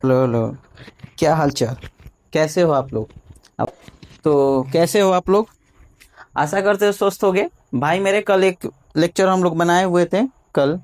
Hello hello. क्या हाल चाल? कैसे हो आप लोग? अब तो कैसे हो आप लोग? आशा करते हो स्वस्थ होगे। भाई मेरे कल एक लेक्चर हम लोग बनाए हुए थे। कल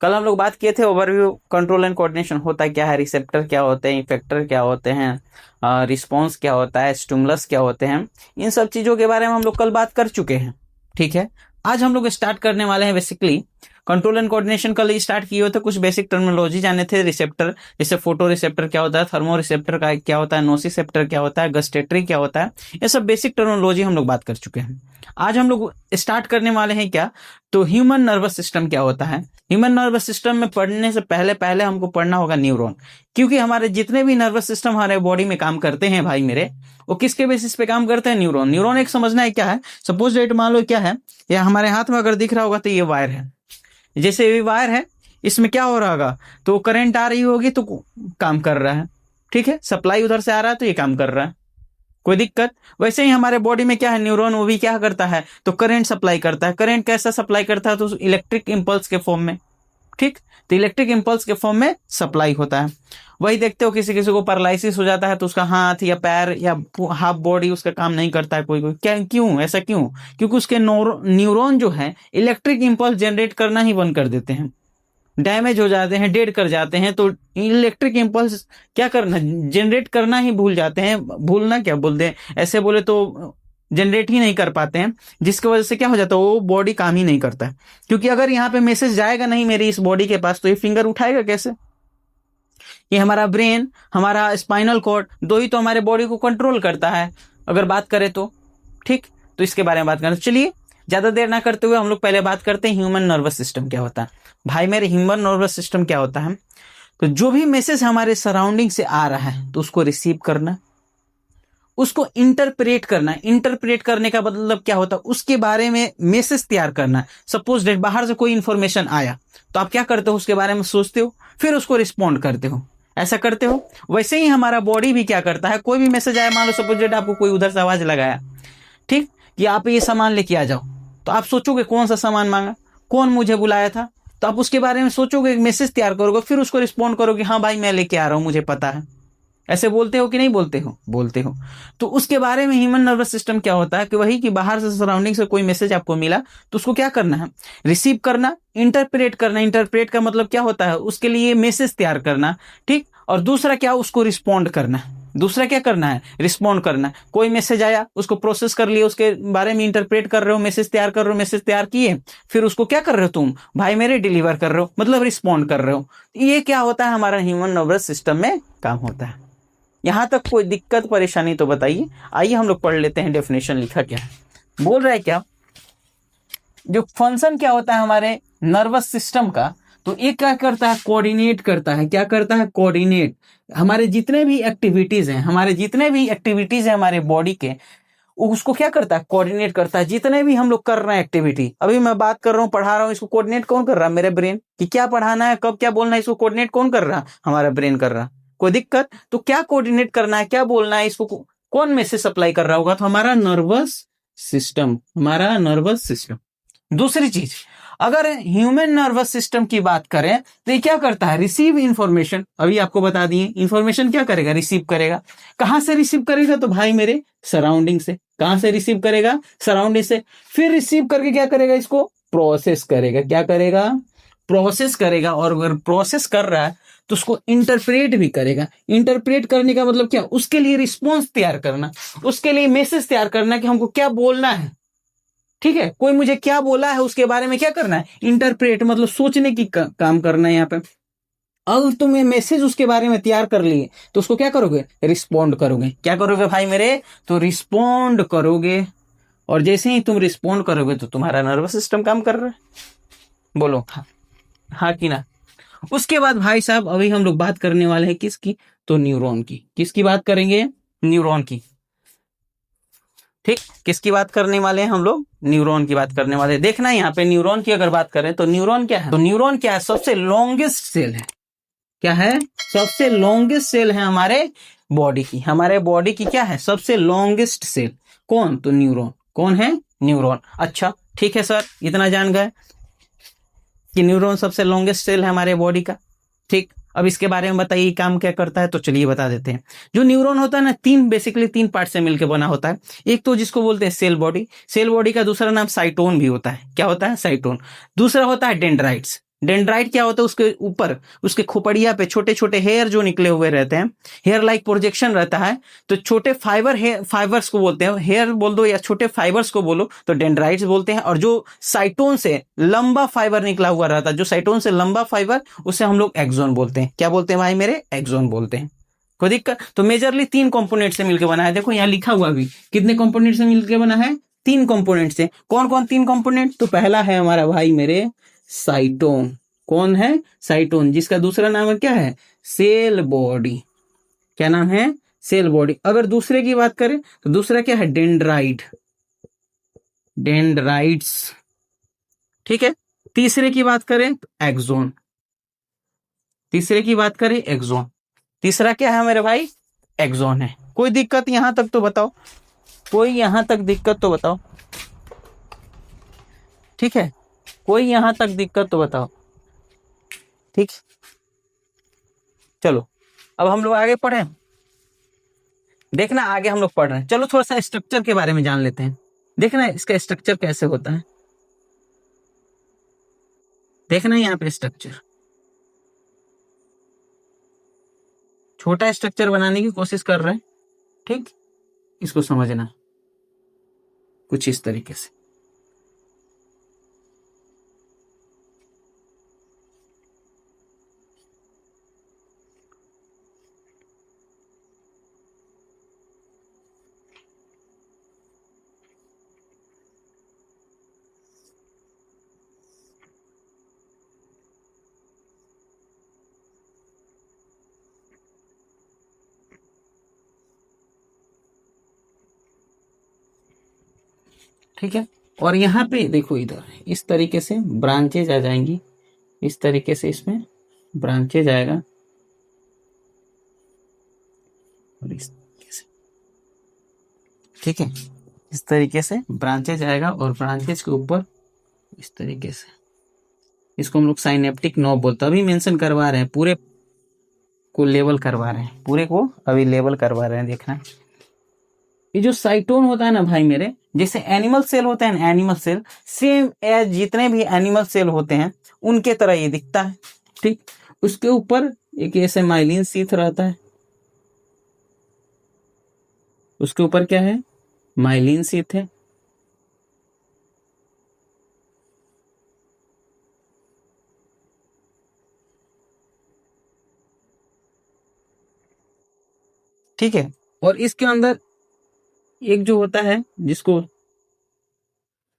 कल हम लोग बात किए थे ओवरव्यू कंट्रोल एंड कोऑर्डिनेशन होता क्या है, रिसेप्टर क्या होते हैं, इफेक्टर क्या होते हैं, रिस्पॉन्स क्या होता है, स्टिमुलस क्या होते हैं। इन सब चीज़ों के बारे में हम लोग कल बात कर चुके हैं। ठीक है। आज हम लोग स्टार्ट करने वाले हैं बेसिकली कंट्रोल एंड कोऑर्डिनेशन। कल स्टार्ट किए हुए थे, कुछ बेसिक टर्मिनोलॉजी जाने थे। रिसेप्टर जैसे फोटो रिसेप्टर क्या होता है, थर्मो रिसेप्टर का क्या होता है, नोसिसेप्टर क्या होता है, गस्टेटरी क्या होता है, ये सब बेसिक टर्मिनोलॉजी हम लोग बात कर चुके हैं। आज हम लोग स्टार्ट करने वाले हैं क्या, तो ह्यूमन नर्वस सिस्टम क्या होता है। ह्यूमन नर्वस सिस्टम में पढ़ने से पहले पहले हमको पढ़ना होगा न्यूरॉन। क्योंकि हमारे जितने भी नर्वस सिस्टम हमारे बॉडी में काम करते हैं भाई मेरे, वो किसके बेसिस पे काम करते हैं? न्यूरॉन। न्यूरॉन एक समझना है क्या है। सपोज डेट मान लो क्या है, या हमारे हाथ में अगर दिख रहा होगा तो ये वायर है। जैसे ये वायर है, इसमें क्या हो रहा होगा, तो करंट आ रही होगी तो काम कर रहा है। ठीक है, सप्लाई उधर से आ रहा है तो ये काम कर रहा है, कोई दिक्कत। वैसे ही हमारे बॉडी में क्या है, न्यूरॉन, वो भी क्या करता है, तो करंट सप्लाई करता है। करंट कैसा सप्लाई करता है, तो इलेक्ट्रिक इंपल्स के फॉर्म में। ठीक। तो इलेक्ट्रिक इंपल्स के फॉर्म में सप्लाई होता है। वही देखते हो किसी किसी को पैरालिसिस हो जाता है तो उसका हाथ या पैर या हाफ बॉडी उसका काम नहीं करता है, कोई कोई क्या, क्यों ऐसा क्यों? क्योंकि उसके न्यूरॉन जो है इलेक्ट्रिक इंपल्स जनरेट करना ही बंद कर देते हैं, डैमेज हो जाते हैं, डेड कर जाते हैं। तो इलेक्ट्रिक इंपल्स क्या करना, जनरेट करना ही भूल जाते हैं। भूलना क्या बोलते हैं, ऐसे बोले तो जनरेट ही नहीं कर पाते हैं, जिसकी वजह से क्या हो जाता है, वो बॉडी काम ही नहीं करता है। क्योंकि अगर यहाँ पे मैसेज जाएगा नहीं मेरी इस बॉडी के पास, तो ये फिंगर उठाएगा कैसे? ये हमारा ब्रेन, हमारा स्पाइनल कॉर्ड, दो ही तो हमारे बॉडी को कंट्रोल करता है अगर बात करें तो। ठीक। तो इसके बारे में बात करें, चलिए ज्यादा देर ना करते हुए हम लोग पहले बात करते हैं ह्यूमन नर्वस सिस्टम क्या होता है। भाई मेरे ह्यूमन नर्वस सिस्टम क्या होता है, तो जो भी मैसेज हमारे सराउंडिंग से आ रहा है तो उसको रिसीव करना, उसको इंटरप्रेट करना। इंटरप्रेट करने का मतलब क्या होता है, उसके बारे में मैसेज तैयार करना। सपोज डेट बाहर से कोई इंफॉर्मेशन आया तो आप क्या करते हो, उसके बारे में सोचते हो, फिर उसको रिस्पॉन्ड करते हो, ऐसा करते हो। वैसे ही हमारा बॉडी भी क्या करता है, कोई भी मैसेज आया, मान लो सपोज डेट आपको कोई उधर से आवाज लगाया, ठीक, कि आप ये सामान लेके आ जाओ, तो आप सोचोगे कौन सा सामान मांगा, कौन मुझे बुलाया था, तो आप उसके बारे में सोचोगे, एक मैसेज तैयार करोगे, फिर उसको रिस्पॉन्ड करोगे, हाँ भाई मैं लेके आ रहा हूँ, मुझे पता है। ऐसे बोलते हो कि नहीं बोलते हो? बोलते हो। तो उसके बारे में ह्यूमन नर्वस सिस्टम क्या होता है कि वही कि बाहर से सराउंडिंग से कोई मैसेज आपको मिला तो उसको क्या करना है, रिसीव करना, इंटरप्रेट करना। इंटरप्रेट का मतलब क्या होता है, उसके लिए मैसेज तैयार करना। ठीक। और दूसरा क्या, उसको रिस्पॉन्ड करना। दूसरा क्या करना है, रिस्पॉन्ड करना। कोई मैसेज आया, उसको प्रोसेस कर लिया, उसके बारे में इंटरप्रेट कर रहे हो, मैसेज तैयार कर रहे हो, मैसेज तैयार किए, फिर उसको क्या कर रहे हो तुम, भाई मेरे डिलीवर कर रहे हो, मतलब रिस्पॉन्ड कर रहे हो। ये क्या होता है, हमारा ह्यूमन नर्वस सिस्टम में काम होता है। यहां तक कोई दिक्कत परेशानी तो बताइए। आइए हम लोग पढ़ लेते हैं डेफिनेशन लिखा क्या है। बोल रहा है क्या, जो फंक्शन क्या होता है हमारे नर्वस सिस्टम का, तो ये क्या करता है, कोऑर्डिनेट करता है। क्या करता है, कोऑर्डिनेट। हमारे जितने भी एक्टिविटीज हैं, हमारे बॉडी के, उसको क्या करता है, कोऑर्डिनेट करता है। जितने भी हम लोग कर रहे हैं एक्टिविटी, अभी मैं बात कर रहा हूँ, पढ़ा रहा हूँ, इसको कोऑर्डिनेट कौन कर रहा है, मेरे ब्रेन। कि क्या पढ़ाना है, कब क्या बोलना है, इसको कोऑर्डिनेट कौन कर रहा है, हमारा ब्रेन कर रहा है। कोई दिक्कत? तो क्या कोऑर्डिनेट करना है, क्या बोलना है, इसको कौन मैसेज सप्लाई कर रहा होगा, तो हमारा नर्वस सिस्टम, हमारा नर्वस सिस्टम। दूसरी चीज, अगर ह्यूमन नर्वस सिस्टम की बात करें तो ये क्या करता है, रिसीव इंफॉर्मेशन। अभी आपको बता दिए, इंफॉर्मेशन क्या करेगा, रिसीव करेगा। कहां से रिसीव करेगा, तो भाई मेरे सराउंडिंग से। कहां से रिसीव करेगा, सराउंडिंग से। फिर रिसीव करके क्या करेगा, इसको प्रोसेस करेगा। क्या करेगा, प्रोसेस करेगा। और अगर प्रोसेस कर रहा है तो उसको इंटरप्रेट भी करेगा। इंटरप्रेट करने का मतलब क्या, उसके लिए रिस्पॉन्स तैयार करना, उसके लिए मैसेज तैयार करना कि हमको क्या बोलना है। ठीक है, कोई मुझे क्या बोला है उसके बारे में क्या करना है, इंटरप्रेट, मतलब सोचने की काम करना है यहाँ पे। अब तुम्हें मैसेज उसके बारे में तैयार कर लिए तो उसको क्या करोगे, रिस्पॉन्ड करोगे। क्या करोगे भाई मेरे, तो रिस्पॉन्ड करोगे। और जैसे ही तुम रिस्पॉन्ड करोगे तो तुम्हारा नर्वस सिस्टम काम कर रहा है। बोलो हाँ, हाँ कि ना। उसके बाद भाई साहब अभी हम लोग बात करने वाले हैं किसकी, तो न्यूरॉन की। किसकी बात करेंगे, न्यूरॉन की। ठीक, किसकी बात करने वाले हैं हम लोग, न्यूरॉन की बात करने वाले हैं। देखना यहाँ पे न्यूरॉन की अगर बात करें तो न्यूरॉन क्या है, तो न्यूरॉन क्या है, सबसे लॉन्गेस्ट सेल है। क्या है, सबसे लॉन्गेस्ट सेल है हमारे बॉडी की। हमारे बॉडी की क्या है, सबसे लॉन्गेस्ट सेल। कौन, तो न्यूरॉन। कौन है, न्यूरॉन। अच्छा ठीक है सर, इतना जान गए कि न्यूरॉन सबसे लॉन्गेस्ट सेल है हमारे बॉडी का। ठीक। अब इसके बारे में बताइए काम क्या करता है, तो चलिए बता देते हैं। जो न्यूरॉन होता है ना, बेसिकली तीन पार्ट से मिलकर बना होता है। एक तो जिसको बोलते हैं सेल बॉडी, सेल बॉडी का दूसरा नाम साइटोन भी होता है। क्या होता है? साइटोन। दूसरा होता है डेंड्राइट्स। डेंड्राइट क्या होता है? उसके ऊपर, उसके खोपड़िया पे छोटे छोटे हेयर जो निकले हुए रहते हैं, हेयर लाइक प्रोजेक्शन रहता है। तो छोटे फाइबर्स को बोलते हैं, हेयर बोल दो या छोटे फाइबर्स को बोलो तो डेंड्राइट्स बोलते हैं। और जो साइटोन से लंबा फाइबर निकला हुआ रहता है, जो साइटोन से लंबा फाइबर, उसे हम लोग एक्सोन बोलते हैं। क्या बोलते हैं भाई मेरे? एक्सोन बोलते हैं। कोई दिक्कत? तो मेजरली तीन कंपोनेंट से मिलकर बना है। देखो यहाँ लिखा हुआ भी, कितने कंपोनेंट से मिलकर बना है? तीन कंपोनेंट से। कौन कौन तीन कंपोनेंट? तो पहला है हमारा भाई मेरे साइटोन। कौन है? साइटोन, जिसका दूसरा नाम है क्या है? Cell body. क्या नाम है? Cell body. अगर दूसरे की बात करें तो दूसरा क्या है? Dendrite, dendrites. ठीक है। तीसरे की बात करें तो एक्सोन, तीसरे की बात करें एक्सोन। तीसरा क्या है मेरे भाई? एक्सोन है। कोई दिक्कत यहां तक तो बताओ, कोई यहां तक दिक्कत तो बताओ। ठीक है, कोई यहां तक दिक्कत तो बताओ। ठीक, चलो अब हम लोग आगे पढ़े। देखना आगे हम लोग पढ़ रहे हैं, चलो थोड़ा सा स्ट्रक्चर के बारे में जान लेते हैं। देखना इसका स्ट्रक्चर कैसे होता है, देखना यहाँ पे स्ट्रक्चर। छोटा स्ट्रक्चर बनाने की कोशिश कर रहे हैं। ठीक, इसको समझना कुछ इस तरीके से। ठीक है, और यहाँ पे देखो, इधर इस तरीके से ब्रांचेज आ जाएंगी, इस तरीके से इसमें ब्रांचेज आएगा, और इस तरीके से। ठीक है, इस तरीके से ब्रांचेज आएगा, और ब्रांचेज के ऊपर इस तरीके से, इसको हम लोग साइनेप्टिक नोब बोलते हैं। अभी मेंशन करवा रहे हैं, पूरे को लेवल करवा रहे हैं, पूरे को अभी लेवल करवा रहे हैं। देखना ये जो साइटोन होता है ना भाई मेरे, जैसे एनिमल सेल होते हैं ना, एनिमल सेल सेम एज जितने भी एनिमल सेल होते हैं उनके तरह ये दिखता है। ठीक, उसके ऊपर एक ऐसे माइलिन शीथ रहता है, उसके ऊपर क्या है? माइलिन शीथ है। ठीक है, और इसके अंदर एक जो होता है जिसको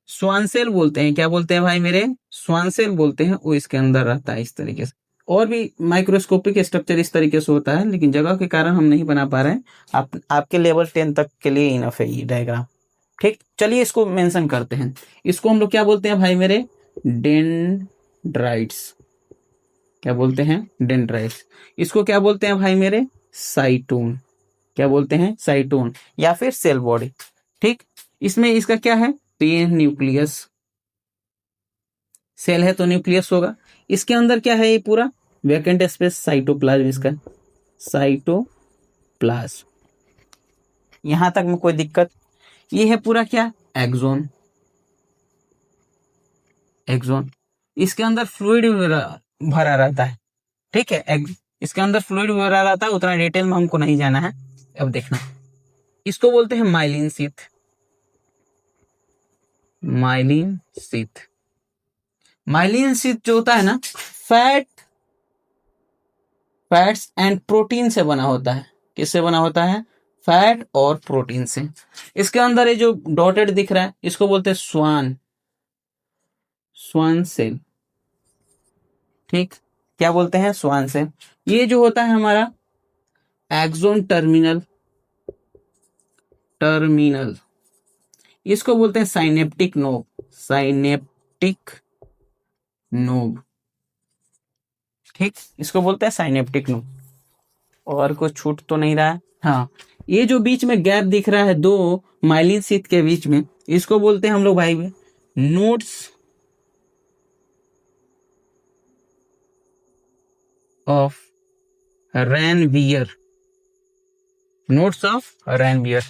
स्वान सेल बोलते हैं, क्या बोलते हैं भाई मेरे? स्वान सेल बोलते हैं, वो इसके अंदर रहता है इस तरीके से। और भी माइक्रोस्कोपिक स्ट्रक्चर इस तरीके से होता है, लेकिन जगह के कारण हम नहीं बना पा रहे हैं। आपके लेवल 10 तक के लिए इनफ है ये डायग्राम। ठीक, चलिए इसको मेंशन करते हैं। इसको हम लोग क्या बोलते हैं भाई मेरे? डेंड्राइट्स। क्या बोलते हैं? डेंड्राइट्स। इसको क्या बोलते हैं भाई मेरे? साइटोन। क्या बोलते हैं? साइटोन, या फिर सेल बॉडी। ठीक, इसमें इसका क्या है? तो ये न्यूक्लियस, सेल है तो न्यूक्लियस होगा। इसके अंदर क्या है? ये पूरा वैकेंट स्पेस, साइटोप्लाज्म इसका, साइटोप्लाज्म। यहां तक में कोई दिक्कत? ये है पूरा क्या? एक्सोन। एक्सोन, इसके अंदर फ्लूइड भरा रहता है। ठीक है, इसके अंदर फ्लूइड भरा रहता है, उतना डिटेल में हमको नहीं जाना है। अब देखना, इसको बोलते हैं myelin sheath. Myelin sheath, myelin sheath जो होता है ना, फैट्स एंड प्रोटीन से बना होता है। किससे बना होता है? फैट और प्रोटीन से। इसके अंदर ये जो डॉटेड दिख रहा है, इसको बोलते हैं स्वान सेल। ठीक, क्या बोलते हैं? Schwann cell. ये जो होता है हमारा एक्सोन टर्मिनल, इसको बोलते हैं साइनेप्टिक नोब। Synaptic knob. ठीक, इसको बोलते हैं साइनेप्टिक नोब। और कुछ छूट तो नहीं रहा है? हाँ, ये जो बीच में गैप दिख रहा है दो माइलिन शीथ के बीच में, इसको बोलते हैं हम लोग भाई nodes of Ranvier, notes of Ranvier,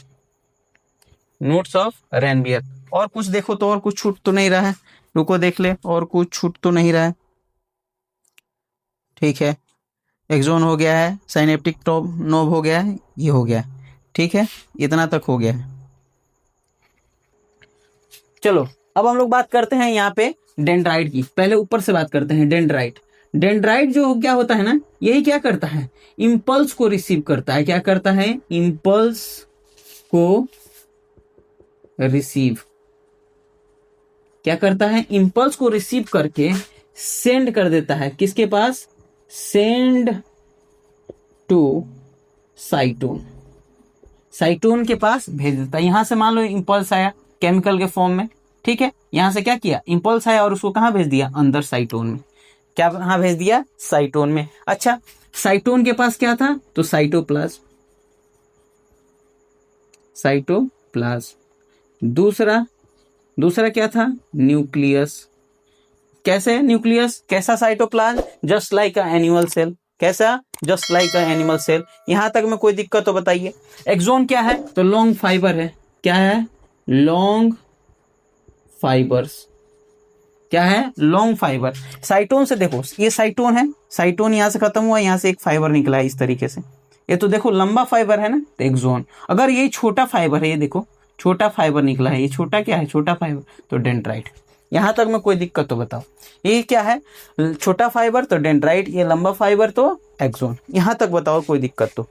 notes of Ranvier. और कुछ देखो तो, और कुछ छूट तो नहीं रहा है, रुको देख ले, और कुछ छूट तो नहीं रहा है। ठीक है, एक्सोन हो गया है, साइनेप्टिक नोब हो गया है, ये हो गया। ठीक है, इतना तक हो गया है। चलो अब हम लोग बात करते हैं यहाँ पे डेंड्राइट की। पहले ऊपर से बात करते हैं डेंड्राइट। डेंड्राइट जो क्या होता है ना, यही क्या करता है, इम्पल्स को रिसीव करता है। क्या करता है, इम्पल्स को रिसीव, क्या करता है, इम्पल्स को रिसीव करके सेंड कर देता है किसके पास, सेंड टू साइटोन, साइटोन के पास भेज देता है। यहां से मान लो इम्पल्स आया केमिकल के फॉर्म में, ठीक है, यहां से क्या किया, इम्पल्स आया और उसको कहां भेज दिया, अंदर साइटोन में। क्या कहां भेज दिया, साइटोन में। अच्छा, साइटोन के पास क्या था, तो साइटोप्लाज्म, साइटोप्लाज्म। दूसरा क्या था, न्यूक्लियस। कैसे न्यूक्लियस, कैसा cytoplasm, just like a animal cell. कैसा, just like a animal cell. यहां तक में कोई दिक्कत तो बताइए। एक्सोन क्या है, तो लॉन्ग फाइबर है। क्या है, लॉन्ग फाइबर्स। क्या है, लॉन्ग फाइबर। साइटोन से देखो, ये साइटोन है, साइटोन यहां से खत्म हुआ, यहां से एक फाइबर निकला है इस तरीके से। ये तो देखो लंबा फाइबर है ना, तो एक्सोन। अगर ये छोटा फाइबर है, ये देखो छोटा फाइबर निकला है, ये छोटा क्या है, छोटा फाइबर, तो डेंड्राइट। यहां तक में कोई दिक्कत तो बताओ। ये क्या है, छोटा फाइबर तो डेंड्राइट, ये लंबा फाइबर तो एक्सोन। यहां तक बताओ, कोई दिक्कत तो,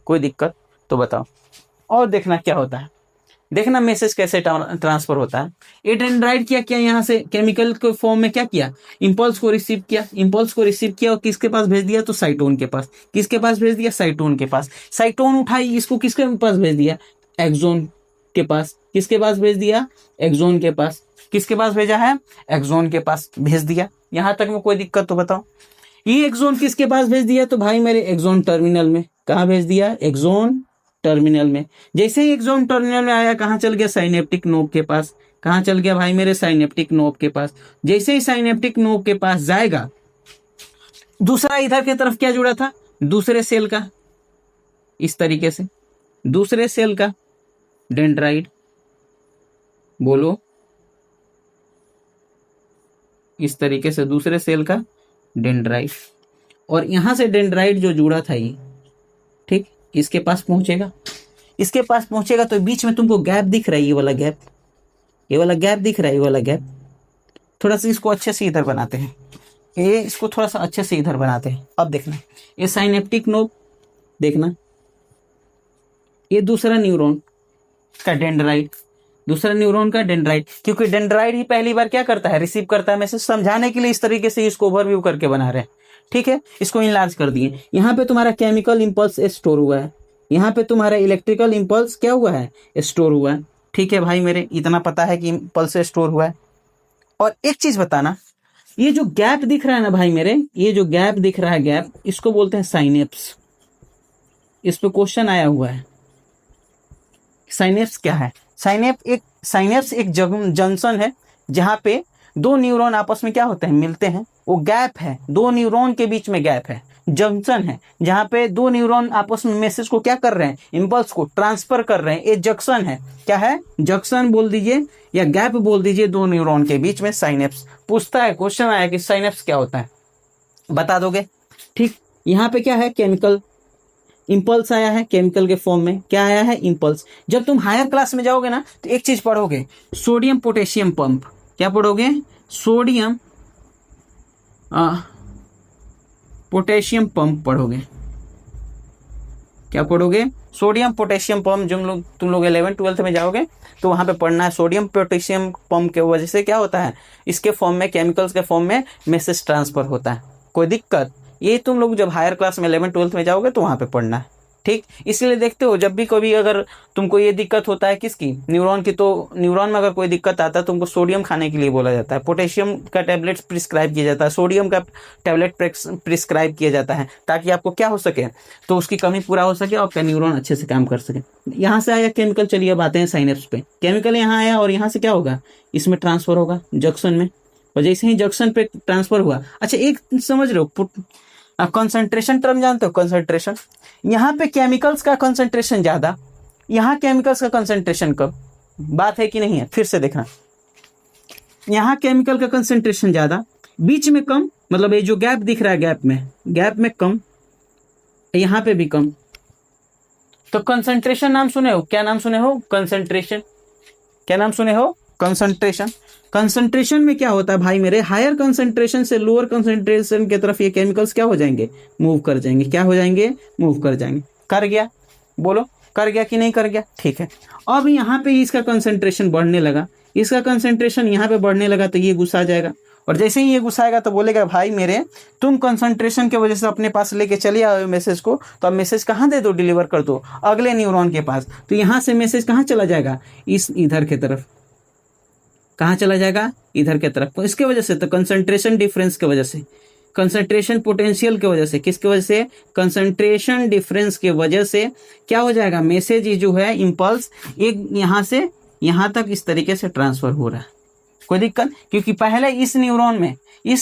कोई दिक्कत तो बताओ। और देखना क्या होता है, देखना मैसेज कैसे ट्रांसफर होता है। ये डेंड्राइट क्या किया, यहाँ से केमिकल के फॉर्म में क्या किया, इंपल्स को रिसीव किया, इंपल्स को रिसीव किया और किसके पास भेज दिया, तो साइटोन के पास। किसके पास भेज दिया, साइटोन के पास। साइटोन उठाई, इसको किसके पास भेज दिया, एक्सोन के पास। किसके पास भेज दिया, एक्सोन के पास। किसके पास भेजा है, एक्सोन के पास भेज दिया। यहां तक में कोई दिक्कत तो बताओ। ये एक्सोन किसके पास भेज दिया, तो भाई मेरे एक्सोन टर्मिनल में। कहा भेज दिया, एक्सोन टर्मिनल में। जैसे ही एक्सोन टर्मिनल में आया, कहां चल गया, साइनेप्टिक नोब के पास। कहां चल गया भाई मेरे, साइनेप्टिक नोब के पास। जैसे ही साइनेप्टिक नोब के पास जाएगा, दूसरा इधर की तरफ क्या जुड़ा था, दूसरे सेल का, इस तरीके से दूसरे सेल का डेंड्राइट, बोलो, इस तरीके से दूसरे सेल का डेंड्राइट। और यहां से डेंड्राइट जो जुड़ा था ये, ठीक, इसके पास पहुंचेगा। इसके पास पहुंचेगा तो बीच में तुमको गैप दिख रहा है, ये वाला गैप, ये वाला गैप दिख रहा है, ये वाला गैप। थोड़ा सा इसको अच्छे से इधर बनाते हैं, ये इसको थोड़ा सा अच्छे से इधर बनाते हैं। अब देखना, ये साइनेप्टिक नोब, देखना ये दूसरा न्यूरॉन का डेंड्राइट, दूसरा न्यूरॉन का डेंड्राइट। क्योंकि डेंड्राइट ही पहली बार क्या करता है, रिसीव करता है मैसेज। समझाने के लिए इस तरीके से इसको ओवरव्यू करके बना रहे हैं, ठीक है। इसको इनलार्ज कर दिए। यहाँ पे तुम्हारा केमिकल इंपल्स स्टोर हुआ है, यहाँ पे तुम्हारा इलेक्ट्रिकल इंपल्स क्या हुआ है, स्टोर हुआ है। ठीक है भाई मेरे, इतना पता है कि इंपल्स स्टोर हुआ है। और एक चीज बताना, ये जो गैप दिख रहा है ना भाई मेरे, ये जो गैप दिख रहा है, गैप, इसको बोलते हैं साइनेप्स। इस पे क्वेश्चन आया हुआ है। साइनेप्स क्या है, साइनेप्स एक जंक्शन है, जहां पे दो न्यूरॉन आपस में क्या होते हैं, मिलते हैं। वो गैप है, दो न्यूरॉन के बीच में गैप है, जंक्शन है, जहां पे दो न्यूरॉन आपस में मैसेज को क्या कर रहे हैं, इंपल्स को ट्रांसफर कर रहे हैं। ये जंक्शन है, क्या है, जंक्शन बोल दीजिए या गैप बोल दीजिए, दो न्यूरॉन के बीच में साइनेप्स। पूछता है, क्वेश्चन आया कि साइनेप्स क्या होता है, बता दोगे, ठीक। यहाँ पे क्या है, केमिकल इंपल्स आया है, केमिकल के फॉर्म में क्या आया है, इंपल्स। जब तुम हायर क्लास में जाओगे ना, तो एक चीज पढ़ोगे, सोडियम पोटेशियम पंप। क्या पढ़ोगे, सोडियम पोटेशियम पंप पढ़ोगे। क्या पढ़ोगे, सोडियम पोटेशियम पंप। जो तुम लोग 11th 12th में जाओगे तो वहां पे पढ़ना है। सोडियम पोटेशियम पंप के वजह से क्या होता है, इसके फॉर्म में, केमिकल्स के फॉर्म में मैसेज ट्रांसफर होता है। कोई दिक्कत, ये तुम लोग जब हायर क्लास में 11th 12th में जाओगे तो वहां पे पढ़ना है, ठीक। इसलिए देखते हो, जब भी कभी अगर तुमको ये दिक्कत होता है किसकी, न्यूरॉन की, तो न्यूरॉन में अगर कोई दिक्कत आता है, तुमको सोडियम खाने के लिए बोला जाता है, पोटेशियम का टैबलेट प्रिस्क्राइब किया जाता है, सोडियम का टैबलेट प्रिस्क्राइब किया जाता है, ताकि आपको क्या हो सके, तो उसकी कमी पूरा हो सके और आपका न्यूरॉन अच्छे से काम कर सके। यहाँ से आया केमिकल, चलिए अब आते हैं साइनेप्स पे। केमिकल यहाँ आया और यहाँ से क्या होगा, इसमें ट्रांसफर होगा जंक्शन में। और जैसे ही जंक्शन पे ट्रांसफर हुआ, अच्छा एक समझ रहे हो, कंसंट्रेशन टर्म जानते हो, कंसंट्रेशन। यहाँ पे केमिकल्स का कंसंट्रेशन ज्यादा, यहाँ केमिकल्स का कंसंट्रेशन कम। बात है कि नहीं है? फिर से देखना, यहाँ केमिकल का कंसंट्रेशन ज्यादा, बीच में कम, मतलब ये जो गैप दिख रहा है गैप में कम, यहाँ पे भी कम। तो कंसंट्रेशन नाम सुने हो? क्या नाम सुने हो? कंसंट्रेशन। क्या नाम सुने हो? कंसंट्रेशन। कंसंट्रेशन में क्या होता है भाई मेरे, हायर कंसंट्रेशन से लोअर कंसंट्रेशन की तरफ ये केमिकल्स क्या हो जाएंगे, मूव कर जाएंगे। क्या हो जाएंगे? मूव कर जाएंगे। कर गया? बोलो, कर गया कि नहीं कर गया? ठीक है। अब यहाँ पे इसका कंसंट्रेशन बढ़ने लगा, इसका कंसंट्रेशन यहाँ पे बढ़ने लगा, तो ये घुसा जाएगा। और जैसे ही ये घुसाएगा तो बोलेगा भाई मेरे तुम कंसंट्रेशन की वजह से अपने पास लेके चले आओ मैसेज को, तो अब मैसेज कहाँ दे दो, डिलीवर कर दो अगले न्यूरॉन के पास। तो यहाँ से मैसेज कहाँ चला जाएगा? इस इधर की तरफ। कहाँ चला जाएगा? इधर की तरफ। तो इसके वजह से, तो कंसंट्रेशन डिफरेंस की वजह से, कंसंट्रेशन पोटेंशियल की वजह से, किसकी वजह से? कंसंट्रेशन डिफरेंस की वजह से क्या हो जाएगा? मैसेज जो है, इंपल्स एक यहाँ से यहाँ तक इस तरीके से ट्रांसफर हो रहा है। कोई दिक्कत? क्योंकि पहले इस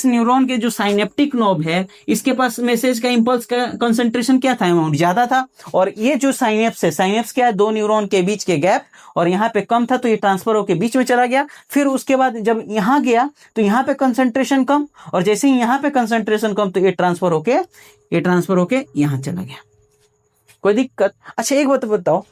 न्यूरॉन के जो साइनेप्टिक नोब है, इसके पास मैसेज का इंपल्स का कंसंट्रेशन क्या था, अमाउंट ज्यादा था। और ये जो साइनेप्स है, साइनेप्स क्या है? दो न्यूरॉन के बीच के गैप, और यहाँ पे कम था तो ये ट्रांसफर होकर बीच में चला गया। फिर उसके बाद जब यहाँ गया तो यहाँ पे कंसंट्रेशन कम, और जैसे ही यहाँ पे कंसंट्रेशन कम तो ये ट्रांसफर होके यहाँ चला गया। कोई दिक्कत? अच्छा एक बात बताओ,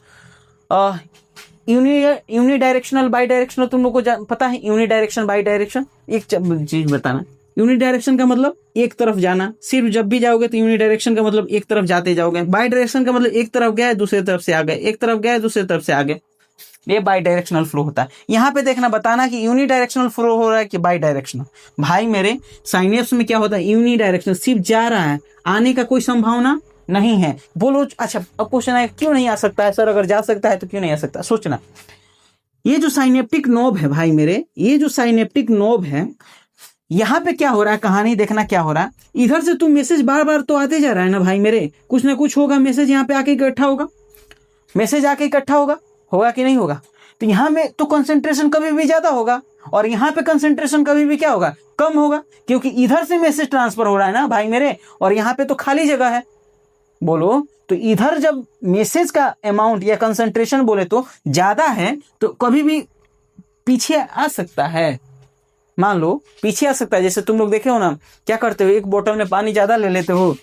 यूनिडायरेक्शनल बाई डायरेक्शनल तुम लोग को पता है? यूनिडायरेक्शन बाई डायरेक्शन, एक चीज बताना। यूनिडायरेक्शन का मतलब एक तरफ जाना, सिर्फ जब भी जाओगे तो यूनिडायरेक्शन का मतलब एक तरफ जाते जाओगे। बाई डायरेक्शन का मतलब एक तरफ गए दूसरे तरफ से आ गए, एक तरफ गए दूसरे तरफ से आ गए। ये बाई डायरेक्शनल फ्लो होता है। यहाँ पे देखना, बताना कि यूनिडायरेक्शनल फ्लो हो रहा है कि बाई डायरेक्शनल। भाई मेरे साइनेप्स में क्या होता है? यूनिडायरेक्शनल, सिर्फ जा रहा है, आने का कोई संभावना नहीं है। बोलो अच्छा, अब क्वेश्चन है क्यों नहीं आ सकता है सर? अगर जा सकता है तो क्यों नहीं आ सकता? सोचना, ये जो साइनेप्टिक नोब है भाई मेरे, ये जो साइनेप्टिक नोब है, यहाँ पे क्या हो रहा है, कहानी देखना क्या हो रहा है। इधर से तुम मैसेज बार बार तो आते जा रहा है ना भाई मेरे, कुछ ना कुछ होगा, मैसेज यहाँ पे आके इकट्ठा होगा, मैसेज आके इकट्ठा होगा कि नहीं होगा? तो यहाँ में तो कंसंट्रेशन कभी भी ज्यादा होगा, और यहाँ पे कंसंट्रेशन कभी भी क्या होगा? कम होगा, क्योंकि इधर से मैसेज ट्रांसफर हो रहा है ना भाई मेरे, और यहाँ पे तो खाली जगह है। बोलो, तो इधर जब मैसेज का अमाउंट या कंसंट्रेशन बोले तो ज्यादा है, तो कभी भी पीछे आ सकता है। मान लो पीछे आ सकता है। जैसे तुम लोग देखे हो ना, क्या करते हो, एक बोतल में पानी ज्यादा ले लेते हो।